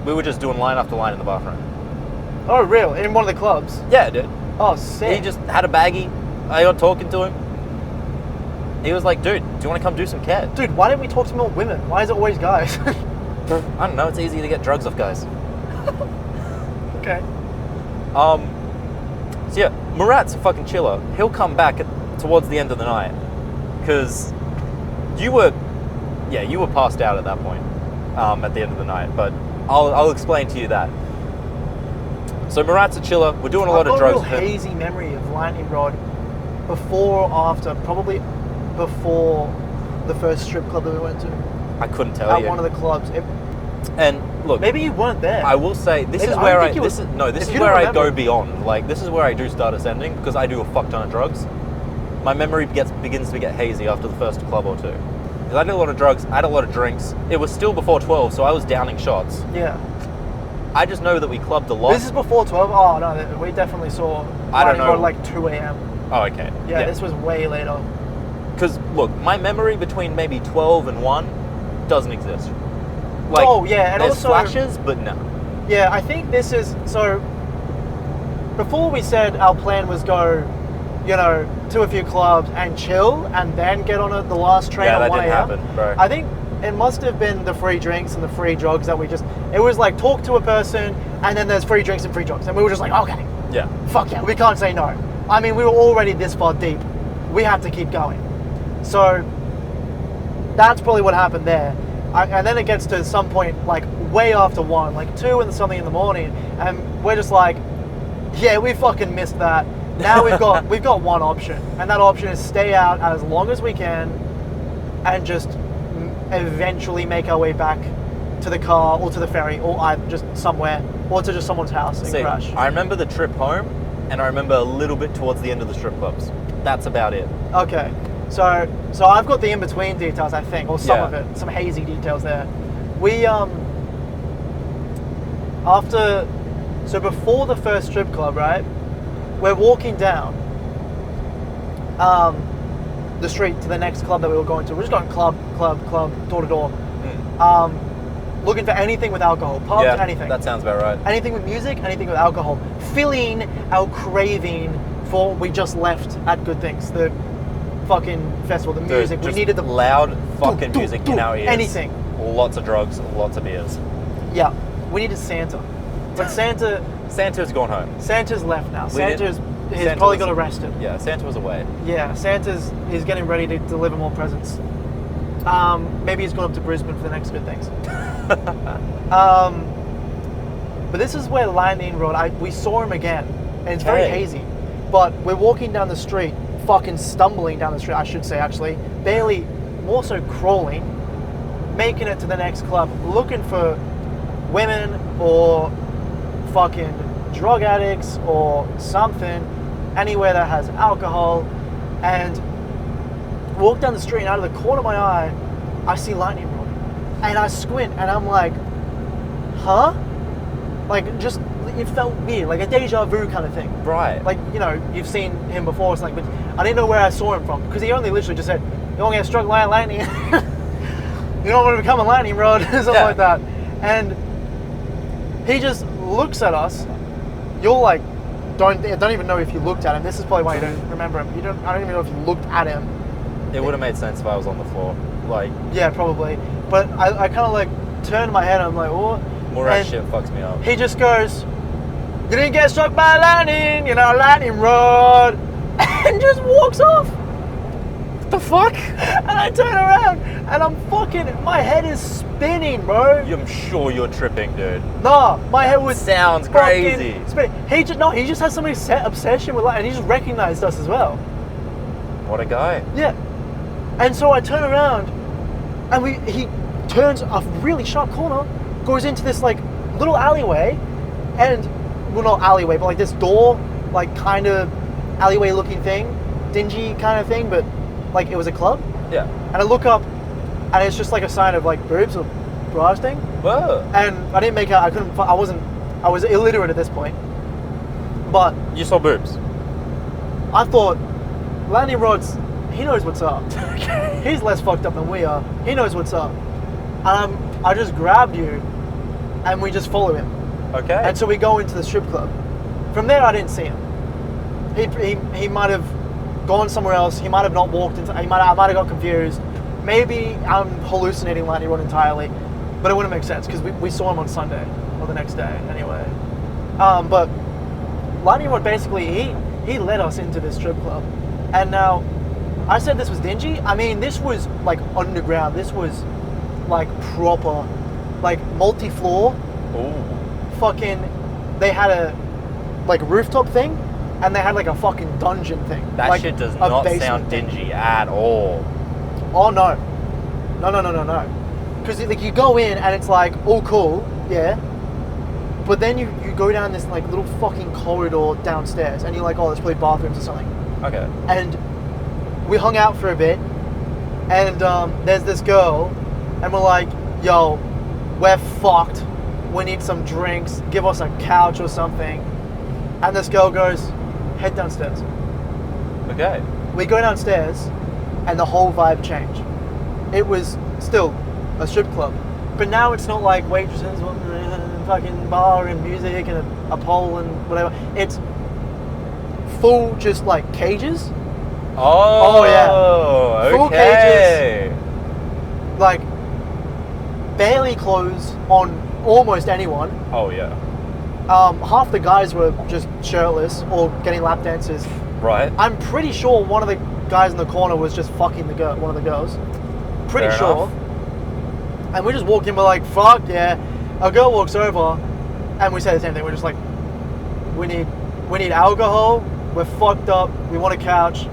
We were just doing line after line in the bathroom. Oh, real? In one of the clubs? Yeah, dude. Oh, sick. He just had a baggie. I got talking to him. He was like, dude, do you want to come do some ket? Dude, why didn't we talk to more women? Why is it always guys? I don't know, it's easy to get drugs off guys. Okay. So yeah, Murat's a fucking chiller. He'll come back towards the end of the night. Because you were passed out at that point, at the end of the night. But I'll explain to you that. So Murat's a chiller. We're doing a lot of drugs. I've got a real hazy memory of Lightning Rod before or after? Probably before the first strip club that we went to. I couldn't tell At you. one of the clubs. And look, Maybe you weren't there. I will say this Maybe- is I where don't I think you this were- is no this if is you where don't I go remember- beyond. Like this is where I do start ascending because I do a fuck ton of drugs. My memory begins to get hazy after the first club or two. Because I did a lot of drugs, I had a lot of drinks. It was still before 12, so I was downing shots. Yeah. I just know that we clubbed a lot. This is before 12? Oh, no, we definitely saw I don't Lightning know. Rod like 2 a.m. Oh, okay. Yeah, this was way later. Because look, my memory between maybe 12 and 1 doesn't exist. Like, Oh, yeah, and there's also- flashes, but no. Yeah, I think this is... So, before we said our plan was go, you know, to a few clubs and chill and then get on the last train Yeah, at that 1 didn't a.m. happen, bro. I think it must have been the free drinks and the free drugs that we just... It was like talk to a person and then there's free drinks and free drugs. And we were just like, okay, Yeah. fuck yeah, we can't say no. I mean, we were already this far deep. We have to keep going. So that's probably what happened there. And then it gets to some point, like way after 1, like 2 and something in the morning, and we're just like, yeah, we fucking missed that. Now we've got one option, and that option is stay out as long as we can, and just eventually make our way back to the car or to the ferry or just somewhere or to just someone's house and See, crash. I remember the trip home, and I remember a little bit towards the end of the strip clubs. That's about it. Okay, so I've got the in-between details, I think, or some Yeah. of it, some hazy details there. We before the first strip club, right? We're walking down the street to the next club that we were going to. We're just going club, door to door, looking for anything with alcohol, pubs, Yeah, anything. that sounds about right. Anything with music, anything with alcohol. Filling our craving for we just left at Good Things, the fucking festival, the Dude, music. We just needed the loud fucking do, music do, in our ears. anything. Lots of drugs, lots of beers. Yeah, we needed Santa, but Santa's gone home. Santa's left now. Santa He's probably was- got arrested. Yeah, Santa was away. Yeah, he's getting ready to deliver more presents. Maybe he's gone up to Brisbane for the next Good Things. But this is where Lightning Rod, we saw him again, and it's very Okay. hazy. But we're walking down the street, fucking stumbling down the street, I should say actually, barely, more so crawling, making it to the next club, looking for women or fucking drug addicts or something, anywhere that has alcohol, and walk down the street, and out of the corner of my eye, I see Lightning Rod, and I squint, and I'm like, huh? Like, just, it felt weird, like a deja vu kind of thing. Right. Like, you know, you've seen him before, it's like, but I didn't know where I saw him from, because he only literally just said, you don't get struck by lightning, you don't want to become a lightning rod, something Yeah. like that. And he just looks at us. You're like, don't even know if you looked at him. This is probably why you don't remember him. I don't even know if you looked at him. It would have made sense if I was on the floor. Like, Yeah, probably. But I kind of like turned my head. I'm like, what? more that And shit fucks me up. He just goes, you didn't get struck by lightning, you know, lightning rod, and just walks off. What the fuck? And I turn around, and I'm fucking, my head is spinning, bro. I'm sure you're tripping, dude. Nah, my head was Sounds fucking crazy. spinning. He just has some obsession with lightning, and he just recognized us as well. What a guy. Yeah. And so I turn around, and he turns a really sharp corner, goes into this like little alleyway, and well, not alleyway, but like this door, like kind of alleyway looking thing, dingy kind of thing, but like it was a club. Yeah. And I look up, and it's just like a sign of like boobs or bra thing. Whoa. And I didn't make out. I was illiterate at this point, but You saw boobs. I thought, Lanny Rod's, he knows what's up. He's less fucked up than we are. He knows what's up. And I just grabbed you, and we just follow him. Okay. And so we go into the strip club. From there, I didn't see him. He might have gone somewhere else. He might have not walked into. I might have got confused. Maybe I'm hallucinating Lightning Rod entirely, but it wouldn't make sense because we saw him on Sunday or the next day anyway. But Lightning Rod basically he led us into this strip club, and now I said this was dingy. I mean, this was like underground. This was like proper, like multi-floor. Ooh. Fucking, they had a like rooftop thing, and they had like a fucking dungeon thing. That like shit does a not basement sound thing. dingy at all. Oh no. No. Because like you go in and it's like all cool, yeah. But then you go down this like little fucking corridor downstairs and you're like, oh, there's probably bathrooms or something. Okay. And we hung out for a bit and there's this girl and we're like, yo, we're fucked. We need some drinks. Give us a couch or something. And this girl goes, head downstairs. Okay. We go downstairs and the whole vibe changed. It was still a strip club, but now it's not like waitresses and fucking bar and music and a pole and whatever. It's full just like cages. Oh, yeah. Full okay. cages. Like barely clothes on almost anyone. Oh, yeah. Half the guys were just shirtless or getting lap dances. Right. I'm pretty sure one of the guys in the corner was just fucking one of the girls. Pretty Fair sure. enough. And we just walk in, we're like, fuck yeah. A girl walks over and we say the same thing. We're just like, we need alcohol, we're fucked up, we want a couch,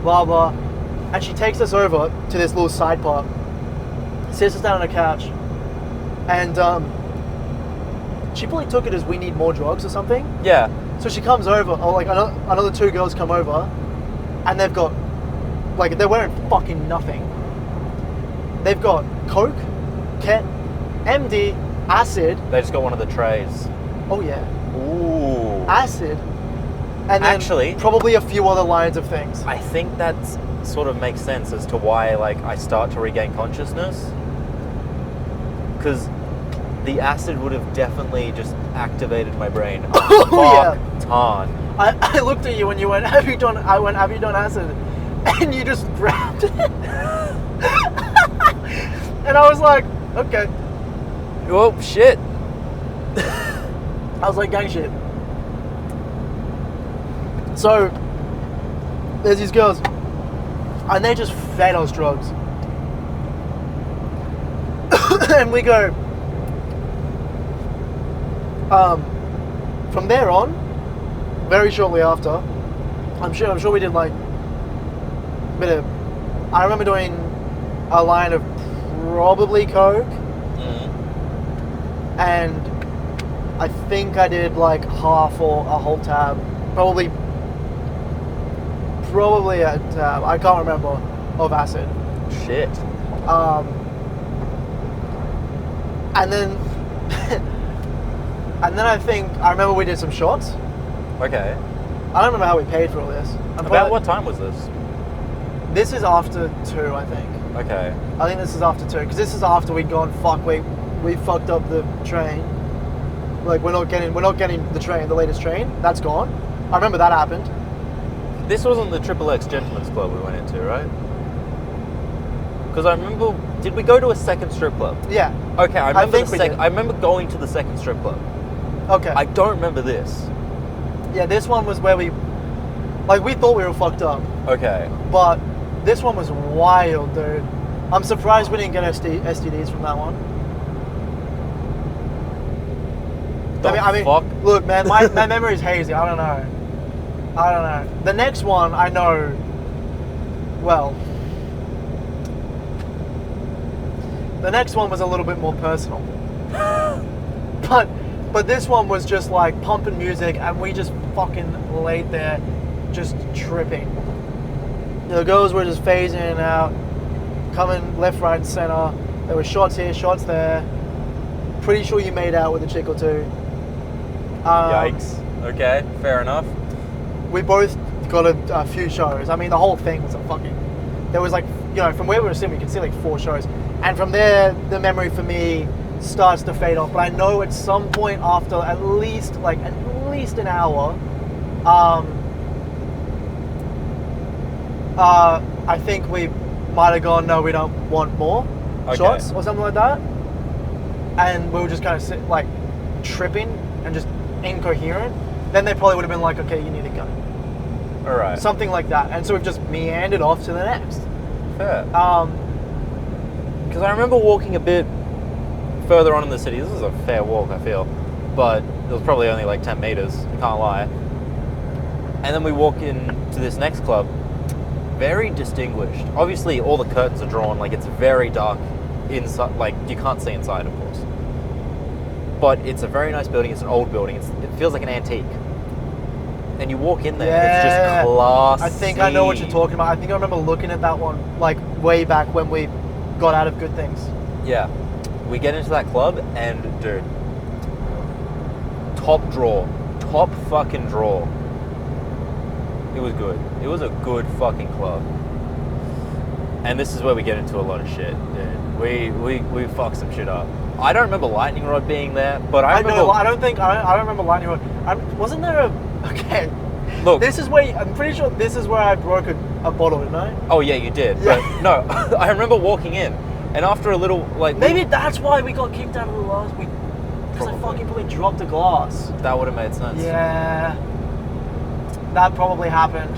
blah blah. And she takes us over to this little side part, sits us down on a couch, and she probably took it as we need more drugs or something. Yeah. So she comes over, or like another two girls come over, and they've got, like, they're wearing fucking nothing. They've got Coke, Ket, MD, acid. They just got one of the trays. Oh yeah. Ooh. Acid. And then Actually, probably a few other lines of things. I think that sort of makes sense as to why, like, I start to regain consciousness. Because the acid would have definitely just activated my brain. Oh, Fuck ton. I looked at you when you went, have you done acid? And you just grabbed it. And I was like, okay. Oh, shit. I was like, gang shit. So, there's these girls, and they just fed us drugs. And we go, from there on, very shortly after, I'm sure we did like a bit of, I remember doing a line of probably Coke, and I think I did like half or a whole tab, probably a tab, I can't remember, of acid. Shit. And then I remember we did some shots. Okay. I don't remember how we paid for all this. About what time was this? This is after 2, I think. Okay. I think this is after 2, because this is after we'd gone, fuck, we fucked up the train. Like, we're not getting the train, the latest train. That's gone. I remember that happened. This wasn't the XXX Gentlemen's Club we went into, right? Because I remember, did we go to a second strip club? Yeah. Okay, I remember think we did. I remember going to the second strip club. Okay. I don't remember this. Yeah, this one was where we thought we were fucked up, Okay. but this one was wild, dude. I'm surprised we didn't get STDs from that one. I mean, fuck? look, man, my memory's hazy. I don't know. The next one I know well. The next one was a little bit more personal. But this one was just like pumping music and we just fucking laid there just tripping. The girls were just phasing in and out, coming left, right, and center. There were shots here, shots there. Pretty sure you made out with a chick or two. Yikes. Okay, fair enough. We both got a few shows. I mean, the whole thing was a fucking... There was like, you know, from where we were sitting, we could see like 4 shows. And from there, the memory for me starts to fade off. But I know at some point after at least an hour, I think we might have gone, no, we don't want more shots or something like that. And we were just kind of tripping and just incoherent. Then they probably would have been like, okay, you need to go. All right. Something like that. And so we've just meandered off to the next. Fair. Because I remember walking a bit further on in the city. This is a fair walk, I feel. But it was probably only like 10 meters, I can't lie. And then we walk into this next club, very distinguished. Obviously, all the curtains are drawn, like it's very dark inside, like you can't see inside, of course. But it's a very nice building, it's an old building, it feels like an antique. And you walk in there, and it's just classy. I think I know what you're talking about. I think I remember looking at that one, like, way back when we got out of Good Things. Yeah. We get into that club, and dude, top fucking drawer. It was good. It was a good fucking club. And this is where we get into a lot of shit, dude. We fucked some shit up. I don't remember Lightning Rod being there, but I remember... know, I don't remember Lightning Rod. Wasn't there a... Okay. Look. This is where... I'm pretty sure this is where I broke a bottle, didn't I? Oh, yeah, you did. Yeah. But no, I remember walking in, and after a little, like... Maybe that's why we got kicked out of the last week. Because I fucking probably dropped a glass. That would have made sense. Yeah. That probably happened.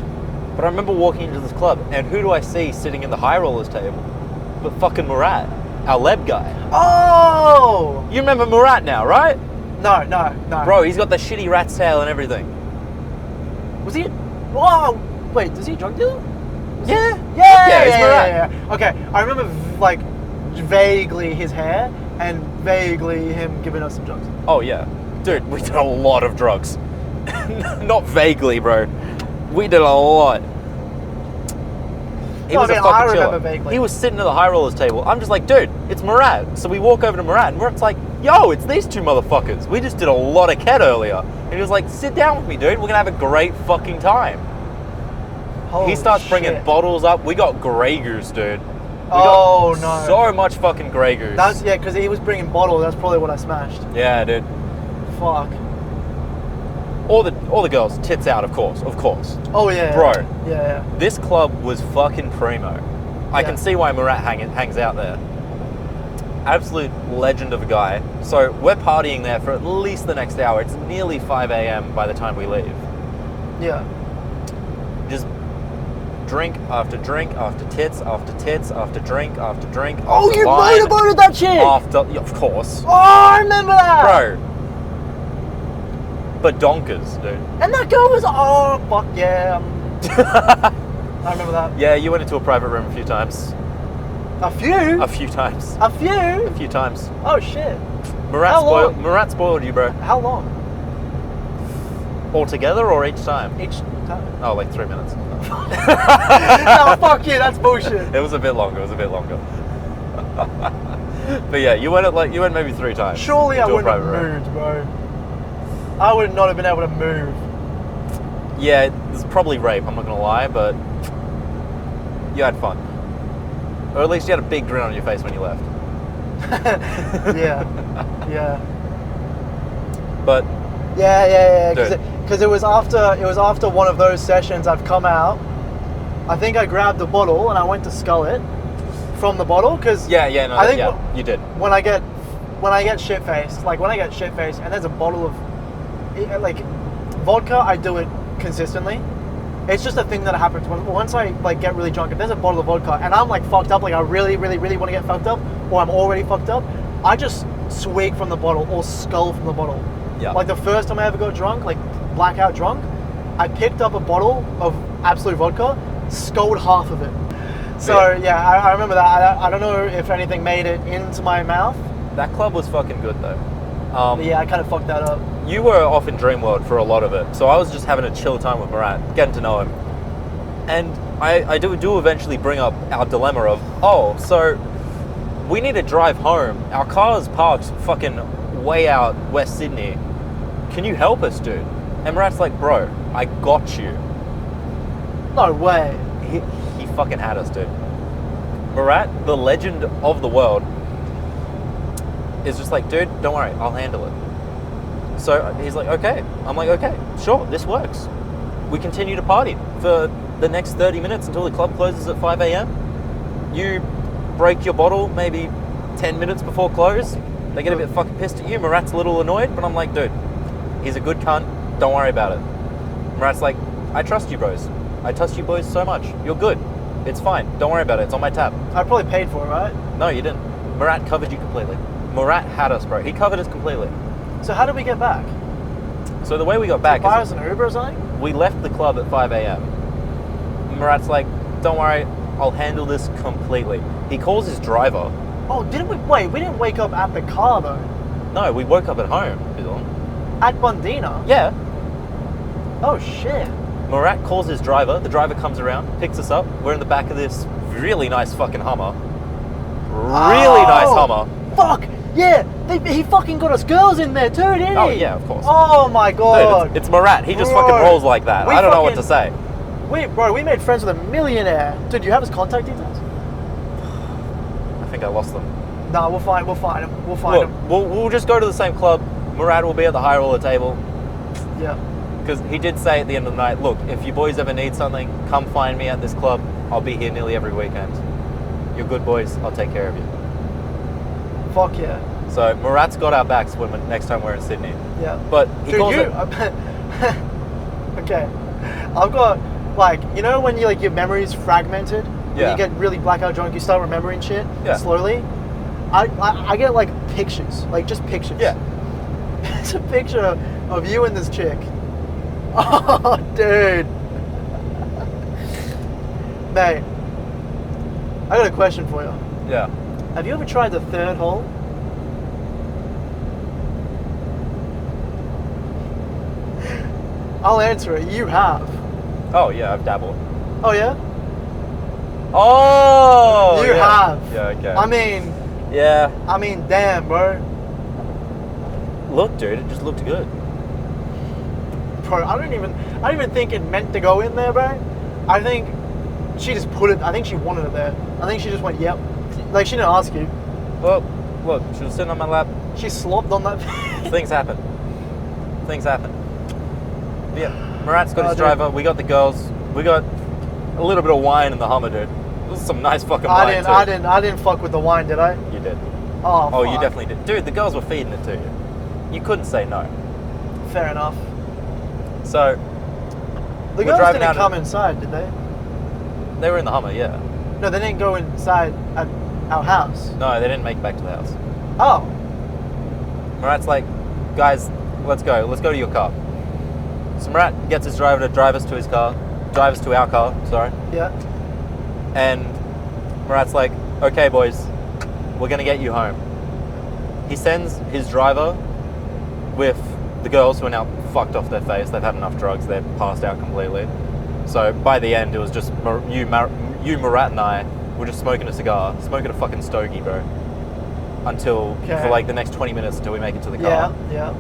But I remember walking into this club, and who do I see sitting in the high rollers table? But fucking Murat, our leb guy. Oh! You remember Murat now, right? No. Bro, he's got the shitty rat's tail and everything. Was he... Oh, wait, is he a drug dealer? Yeah, Yeah, Murat. yeah. Okay, I remember, like, vaguely his hair, and vaguely him giving us some drugs. Oh, yeah. Dude, we did a lot of drugs. Not vaguely, bro. We did a lot. He was a fucking I remember chiller. vaguely. He was sitting at the high rollers table. I'm just like, dude, it's Murat. So we walk over to Murat, and Murat's like, yo, it's these two motherfuckers. We just did a lot of Ket earlier. And he was like, sit down with me, dude. We're gonna have a great fucking time. Holy He starts bringing shit. bottles up. We got Grey Goose, dude. Oh, no. So much fucking Grey Goose. That's, yeah, because he was bringing bottles. That's probably what I smashed. Yeah, dude. Fuck. All the girls, tits out, of course. Oh, yeah. Bro. Yeah. This club was fucking primo. I can see why Murat hangs out there. Absolute legend of a guy. So we're partying there for at least the next hour. It's nearly 5 a.m. by the time we leave. Yeah. Just drink after drink after tits after tits after drink after drink. Oh, after you line motorboated that chick! After, yeah, of course. Oh, I remember that! Bro. But donkers, dude. And that girl was, oh, fuck yeah. I remember that. Yeah, you went into a private room a few times. A few? A few times. A few? A few times. Oh, shit. Murat spoiled you, bro. How long? Altogether or each time? Each time. Oh, like 3 minutes. No, fuck you, that's bullshit. It was a bit longer. But yeah, you went maybe 3 times. Surely I into a wouldn't have private room. moved, bro. I would not have been able to move. Yeah, it's probably rape, I'm not gonna lie, but you had fun. Or at least you had a big grin on your face when you left. Yeah. But Yeah. Because it was after one of those sessions. I've come out. I think I grabbed the bottle and I went to scull it from the bottle. Because you did. When I get shit faced, and there's a bottle of like vodka, I do it consistently. It's just a thing that happens once I like get really drunk. If there's a bottle of vodka and I'm like fucked up, like I really want to get fucked up, or I'm already fucked up, I just swig from the bottle or scull from the bottle. Yeah. Like the first time I ever got drunk, like blackout drunk, I picked up a bottle of Absolute vodka, sculled half of it. So yeah, I remember that. I don't know if anything made it into my mouth. That club was fucking good though. Yeah, I kind of fucked that up. You were off in Dreamworld for a lot of it, so I was just having a chill time with Murat, getting to know him. And I do eventually bring up our dilemma of, so we need to drive home. Our car's parked fucking way out West Sydney. Can you help us, dude? And Murat's like, bro, I got you. No way. He fucking had us, dude. Murat, the legend of the world, is just like, dude, don't worry, I'll handle it. So he's like, okay. I'm like, okay, sure, this works. We continue to party for the next 30 minutes until the club closes at 5 a.m. You break your bottle maybe 10 minutes before close. They get a bit fucking pissed at you. Murat's a little annoyed, but I'm like, dude, he's a good cunt. Don't worry about it. Murat's like, I trust you boys. I trust you boys so much. You're good. It's fine. Don't worry about it. It's on my tab. I probably paid for it, right? No, you didn't. Murat covered you completely. Murat had us, bro. He covered us completely. So how did we get back? So the way we got back Buy is... us an Uber or something? We left the club at 5 a.m. Murat's like, don't worry, I'll handle this completely. He calls his driver. Oh, didn't we? Wait, we didn't wake up at the car though. No, we woke up at home, Dylan. At Bundina? Yeah. Oh shit. Murat calls his driver. The driver comes around, picks us up. We're in the back of this really nice fucking Hummer. Really nice Hummer. Fuck! Yeah! He fucking got us girls in there too, didn't he? Oh, yeah, of course. Oh my god. Dude, it's Murat. He just Bro. fucking rolls like that. I don't know what to say. We made friends with a millionaire. Dude, do you have his contact details? I think I lost them. Nah, we'll find him. We'll find Look, him. we'll just go to the same club. Murat will be at the high roller table. Yeah. Because he did say at the end of the night, look, if you boys ever need something, come find me at this club. I'll be here nearly every weekend. You're good boys. I'll take care of you. Fuck yeah. So Murat's got our backs next time we're in Sydney. Yeah. But he calls it... Okay. I've got, like, you know when your memory's fragmented? When Yeah. you get really blackout drunk, you start remembering shit slowly? I get, like, pictures. Like, just pictures. Yeah. It's a picture of you and this chick. Oh, dude. Mate, I got a question for you. Yeah. Have you ever tried the third hole? I'll answer it. You have. Oh, yeah, I've dabbled. Oh, yeah? Oh! You have. Yeah, okay. I mean, damn, bro. Look, dude, it just looked good. Bro, I don't even think it meant to go in there, bro. I think she just put it, I think she wanted it there. I think she just went, yep. Like, she didn't ask you. Well, look, she was sitting on my lap. She slopped on that. Things happen. Things happen. But yeah, Murat's got his dude. driver. We got the girls. We got a little bit of wine in the Hummer, dude. This is some nice fucking wine, too. I didn't fuck with the wine, did I? You did. Oh, Oh, fuck. you definitely did. Dude, the girls were feeding it to you. You couldn't say no. Fair enough. So, The we're girls driving didn't out come inside, did they? they were in the Hummer, yeah. No, they didn't go inside at our house. No, they didn't make it back to the house. Oh. Murat's like, guys, let's go. Let's go to your car. So Murat gets his driver to drive us to his car. Drive us to our car, sorry. Yeah. And Murat's like, okay, boys, we're going to get you home. He sends his driver with the girls who are now fucked off their face. They've had enough drugs. They're passed out completely. So by the end, it was just you, Murat, and I were just smoking a cigar, smoking a fucking stogie, bro. For like the next 20 minutes until we make it to the car. Yeah.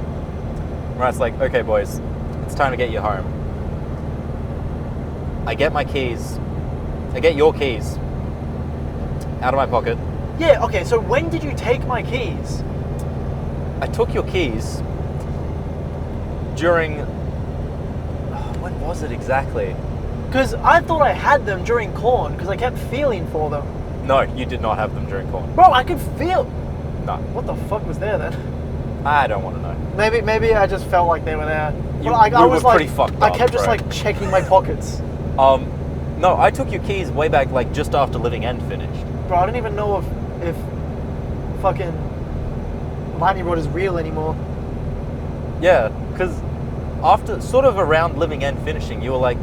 Murat's like, okay, boys, it's time to get you home. I get my keys. I get your keys out of my pocket. Yeah, okay, so when did you take my keys? I took your keys during... when was it exactly? Because I thought I had them during corn, because I kept feeling for them. No, you did not have them during corn. Bro, I could feel... No. What the fuck was there then? I don't want to know. Maybe I just felt like they were there. You- But I we was were like, pretty fucked I up, kept just bro. like checking my pockets. No, I took your keys way back, like just after Living End finished. Bro, I don't even know if fucking Lightning Rod is real anymore. Yeah, because after, sort of around Living End finishing, you were like,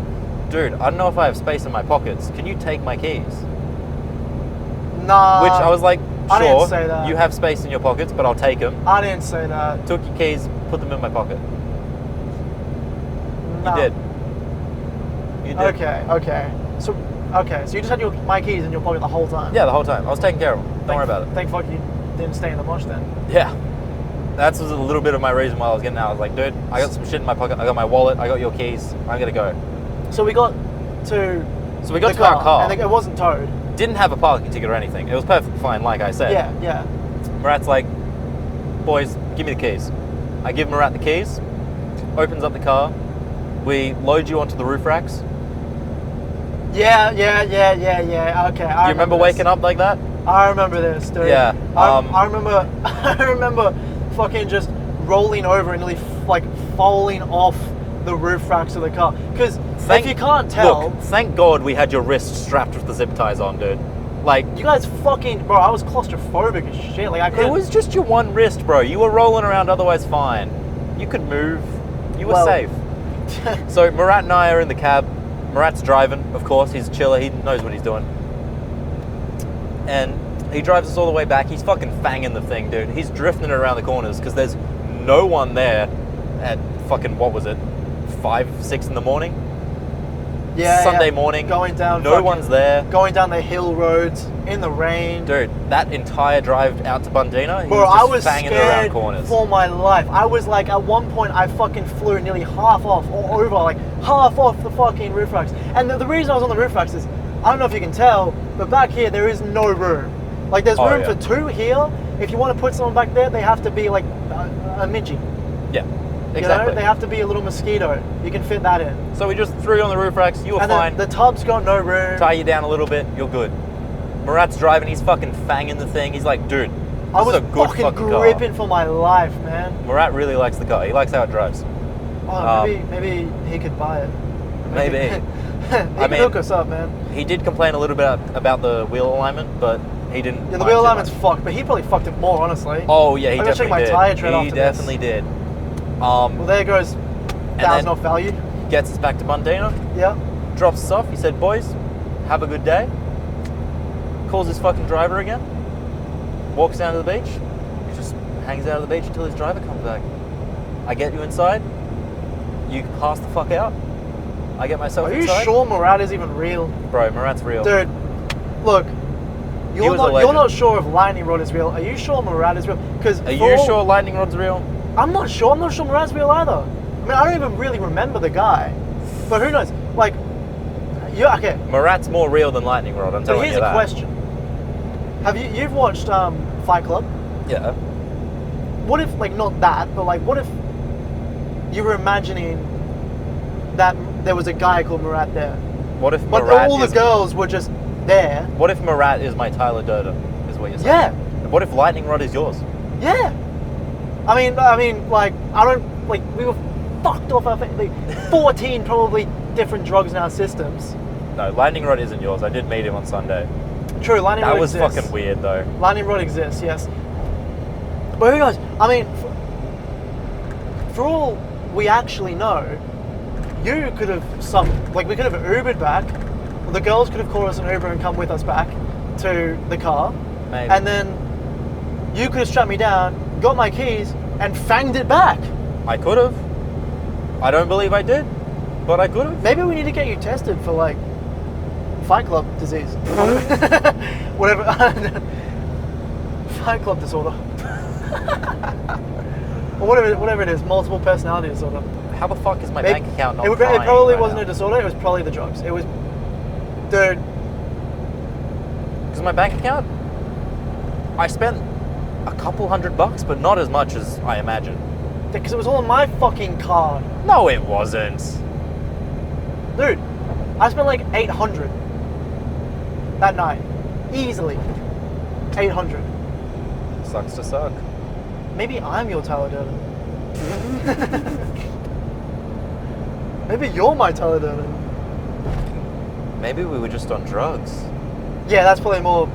dude, I don't know if I have space in my pockets. Can you take my keys? Nah. Which I was like, I didn't sure, say that. you have space in your pockets, but I'll take them. I didn't say that. Took your keys, put them in my pocket. Nah. You did. You did. Okay. So you just had my keys in your pocket the whole time? Yeah, the whole time. I was taking care of them. Don't worry about it. Thank fuck you didn't stay in the mosh then. Yeah. That was a little bit of my reason why I was getting out. I was like, dude, I got some shit in my pocket. I got my wallet. I got your keys. I'm going to go. So we got to our car. and it wasn't towed. Didn't have a parking ticket or anything. It was perfectly fine, like I said. Yeah. Murat's like, boys, give me the keys. I give Murat the keys. Opens up the car. We load you onto the roof racks. Yeah. Okay. You remember waking up like that? I remember this, dude. Yeah. I remember fucking just rolling over and nearly like falling off the roof racks of the car. Because if you can't tell, Look, thank God we had your wrist strapped with the zip ties on, dude. Like, you guys fucking, bro, I was claustrophobic as shit. Like I couldn't. it was just your one wrist, bro. You were rolling around otherwise fine. You could move. You were safe. So Murat and I are in the cab. Murat's driving, of course. He's a chiller. He knows what he's doing. And he drives us all the way back. He's fucking fanging the thing, dude. He's drifting it around the corners because there's no one there at fucking, what was it, 5, 6 in the morning? Sunday morning. Going down. No one's there. Going down the hill roads in the rain. Dude, that entire drive out to Bundina, he Bro, was just I was banging scared around corners. for my life. I was like, at one point, I fucking flew nearly half off, or over, like half off the fucking roof racks. And the reason I was on the roof racks is, I don't know if you can tell, but back here there is no room. Like there's room for 2 here. If you want to put someone back there, they have to be like a midgie. Yeah, exactly. You know, they have to be a little mosquito. You can fit that in. So we just threw you on the roof racks. You were And fine. the tub's got no room. Tie you down a little bit. You're good. Murat's driving. He's fucking fanging the thing. He's like, dude, I this was is a good fucking fucking gripping car. for my life, man. Murat really likes the car. He likes how it drives. Oh, maybe he could buy it. Maybe. He could hook us up, man. He did complain a little bit about the wheel alignment, but he didn't. Yeah, the mind wheel too alignment's much. fucked, but he probably fucked it more, honestly. Oh yeah, he I'm gonna check definitely my did. tire tread He after definitely this. did. Well, there goes $1,000 off value. Gets us back to Bundina. Yeah. Drops us off. He said, "Boys, have a good day." Calls his fucking driver again. Walks down to the beach. He just hangs out at the beach until his driver comes back. I get you inside. You pass the fuck out. I get myself Are you inside. sure Murat is even real? Bro, Murat's real. Dude, look. You're was a legend. not sure if Lightning Rod is real. Are you sure Murat is real? Because Are you sure Lightning Rod's real? I'm not sure. I'm not sure Murat's real either. I mean, I don't even really remember the guy. But who knows? Like, yeah, okay. Murat's more real than Lightning Rod, I'm So telling here's you a that. question. You've watched Fight Club? Yeah. What if, like, not that, but like, what if you were imagining that there was a guy called Murat there, What if but Murat all the is, girls were just there? What if Murat is my Tyler Durden, is what you're saying? Yeah. What if Lightning Rod is yours? Yeah. I mean, like, I don't, like, we were fucked off our, like, 14 probably different drugs in our systems. No, Lightning Rod isn't yours. I did meet him on Sunday. True, Lightning That Rod was exists. fucking weird though. Lightning Rod exists, yes. But who knows? I mean, for all we actually know, you could have we could have Ubered back. The girls could have called us an Uber and come with us back to the car. Maybe. And then you could have strapped me down, got my keys, and fanged it back. I could have. I don't believe I did, but I could have. Maybe we need to get you tested for, like, Fight Club disease. Whatever. Fight Club disorder. Or whatever it is, multiple personality disorder. How the fuck is my bank account not It crying probably right wasn't now? a disorder, it was probably the drugs. It was, dude, Because my bank account, I spent a couple $100, but not as much as I imagined. because it was all on my fucking card. No, it wasn't. Dude, I spent like 800 that night. Easily. 800. Sucks to suck. Maybe I'm your Tyler Durden. Maybe you're my Tyler Durden. Maybe we were just on drugs. Yeah, that's probably more.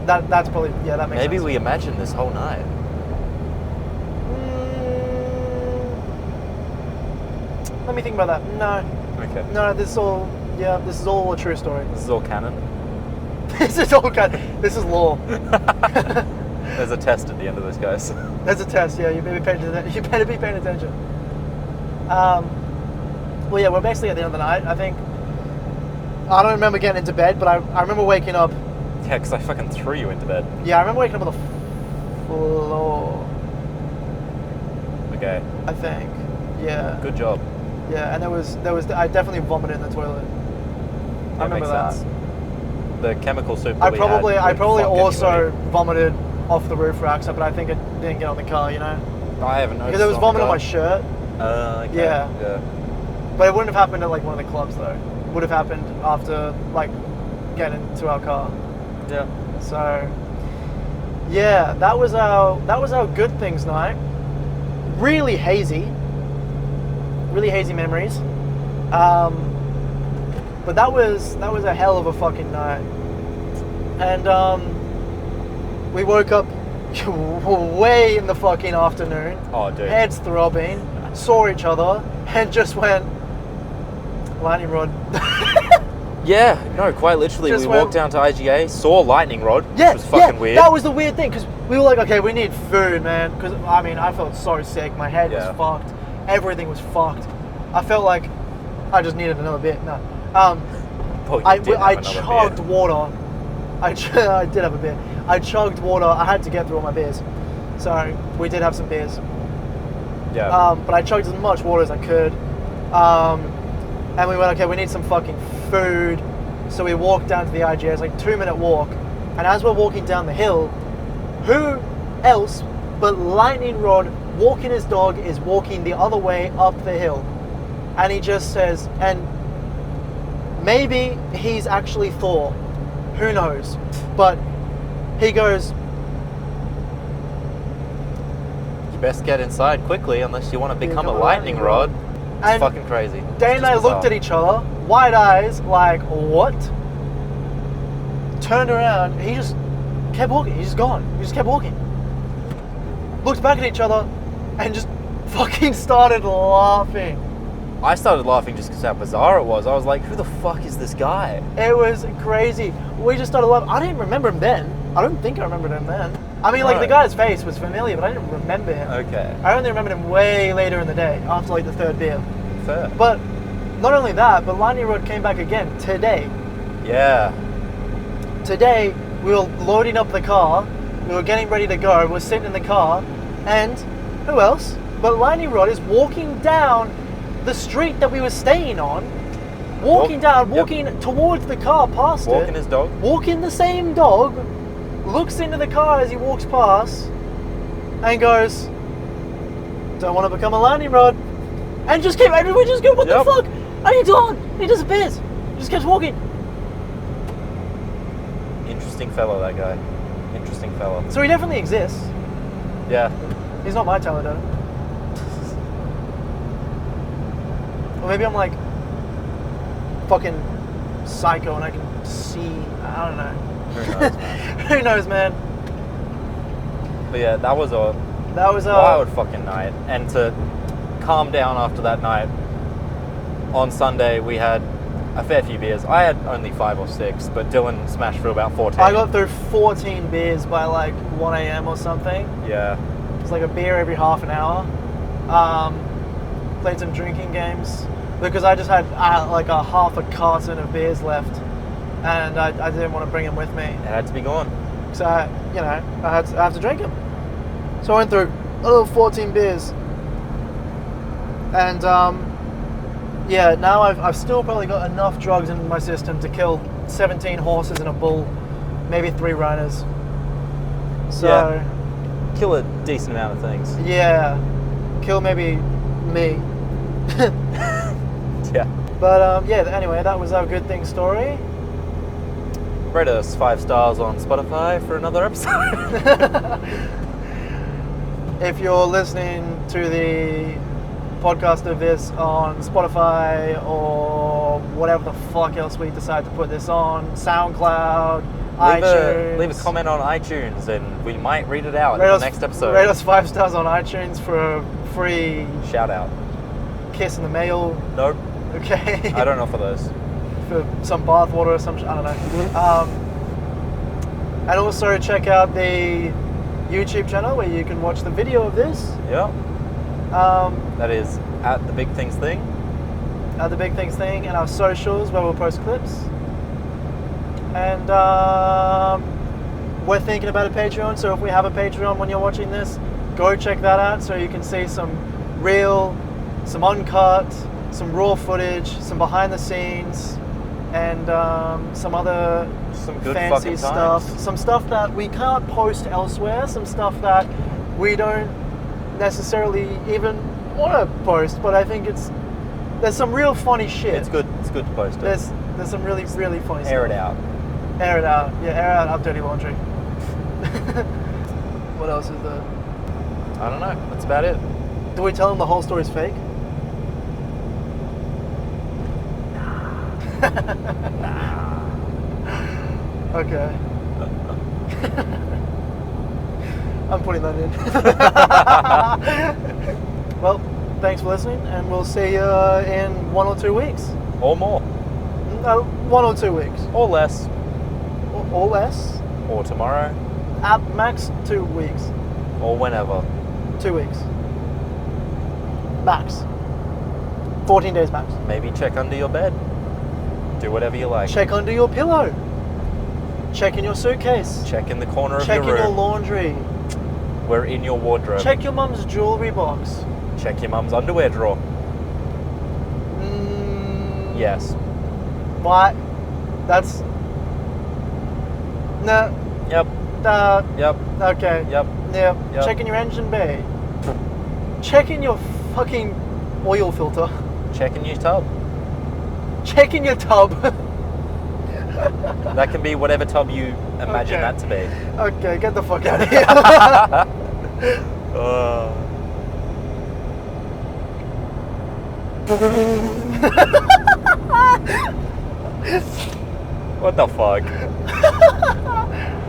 That's probably, yeah, that makes Maybe sense. we imagined this whole night. Let me think about that. No, Okay. this is all. Yeah, this is all a true story. This is all canon. This is all good. This is law. There's a test at the end of this, guys. There's a test. Yeah, you better be paying attention. You better be paying attention. Well, yeah, we're basically at the end of the night. I think. I don't remember getting into bed, but I remember waking up. Yeah, because I fucking threw you into bed. Yeah, I remember waking up on the floor. Okay. I think. Yeah. Good job. Yeah, and there was. I definitely vomited in the toilet. I remember makes that. sense. The chemical soup. I that we probably had would fuck also anybody. vomited off the roof racks, but I think it didn't get on the car, you know, I haven't noticed. because there was the vomit on my car. shirt. Okay. Yeah. Yeah. But it wouldn't have happened at like one of the clubs though. It would have happened after like getting into our car. Yeah. So yeah, that was our good things night. Really hazy memories. But that was a hell of a fucking night. And we woke up way in the fucking afternoon. Oh, dude. Heads throbbing, saw each other, and just went lightning rod. Yeah, no, quite literally. Just We went- walked down to IGA, saw lightning rod, Yeah, which was fucking weird. That was the weird thing because we were like, okay, we need food, man. Because I mean, I felt so sick. My head was fucked. Everything was fucked. I felt like I just needed another beer. No, Well, you I did have another chugged beer. water. I did have a beer. I chugged water. I had to get through all my beers, so we did have some beers. Yeah. But I chugged as much water as I could. And we went, okay, we need some fucking food. So we walked down to the IGA. It's like a 2-minute walk. And as we're walking down the hill, who else but Lightning Rod walking his dog is walking the other way up the hill. And he just says, and maybe he's actually Thor. Who knows? But he goes, You best get inside quickly unless you want to become a lightning rod. It's And fucking crazy. Dane and I looked at each other, wide eyes, like, what? Turned around, he just kept walking. He's just gone. He just kept walking. Looked back at each other and just fucking started laughing. I started laughing just because how bizarre it was. I was like, who the fuck is this guy? It was crazy. We just started laughing. I didn't remember him then. I don't think I remembered him then. I mean, like, the Right. guy's face was familiar, but I didn't remember him. Okay. I only remembered him way later in the day, after like the third beer. Fair. But not only that, but Lightning Rod came back again today. Yeah. Today, we were loading up the car, we were getting ready to go, we're sitting in the car, and who else but Lightning Rod is walking down the street that we were staying on, walking towards the car, past it. Walking his dog. Walking the same dog, looks into the car as he walks past, and goes, don't want to become a lightning rod. And just kept, we just go, what the fuck? And he's gone. He disappears. He just keeps walking. Interesting fellow, that guy. Interesting fellow. So he definitely exists. Yeah. He's not my Talladega. Or maybe I'm like fucking psycho and I can see, I don't know. Who knows, man? Who knows, man? But yeah, that was a wild fucking night. And to calm down after that night, on Sunday we had a fair few beers. I had only 5 or 6, but Dylan smashed through about 14. I got through 14 beers by like 1 a.m. or something. Yeah. It's like a beer every half an hour. Played some drinking games because I just had like a half a carton of beers left, and I didn't want to bring them with me. It had to be gone. So I have to drink them. So I went through a little 14 beers, and yeah, now I've still probably got enough drugs in my system to kill 17 horses and a bull, maybe 3 rhinos. So Yeah. Kill a decent amount of things. yeah, kill maybe me. Yeah. But yeah, anyway, that was our good thing story. Rate us 5 stars on Spotify for another episode. If you're listening to the podcast of this on Spotify or whatever the fuck else we decide to put this on, SoundCloud, iTunes. Leave a comment on iTunes and we might read it out in the next episode. Rate us 5 stars on iTunes for a free Shout out. kiss in the mail. Nope. Okay. I don't know for those. For some bath water or some I don't know. And also check out the YouTube channel where you can watch the video of this. Yeah. That is at the Big Things Thing. At the Big Things Thing, and our socials where we'll post clips. And we're thinking about a Patreon, so if we have a Patreon when you're watching this, go check that out so you can see some real, some uncut, some raw footage, some behind the scenes, and some other Good fancy fucking stuff. times. Some stuff that we can't post elsewhere, some stuff that we don't necessarily even want to post, but I think there's some real funny shit. It's good to post it. There's some really funny stuff. Air it out. Air it out. Yeah, air out our dirty laundry. What else is there? I don't know. That's about it. Do we tell them the whole story's fake? Okay. I'm putting that in. Well, Thanks for listening, and we'll see you in 1 or 2 weeks. Or more. No, 1 or 2 weeks. Or less. Or less. Or tomorrow. At max 2 weeks. Or whenever. 2 weeks. Max. 14 days max. Maybe check under your bed. Do whatever you like. Check under your pillow. Check in your suitcase. Check in the corner of Check your in room. your laundry. We're in your wardrobe. Check your mum's jewelry box. Check your mum's underwear drawer. Yes. What? That's... No. Yep. Yep. Okay. Yep. Yep. Yep. Check in your engine bay. Check in your fucking oil filter. Check in your tub. Check in your tub. That can be whatever tub you imagine Okay. that to be. Okay, get the fuck out of here. What the fuck?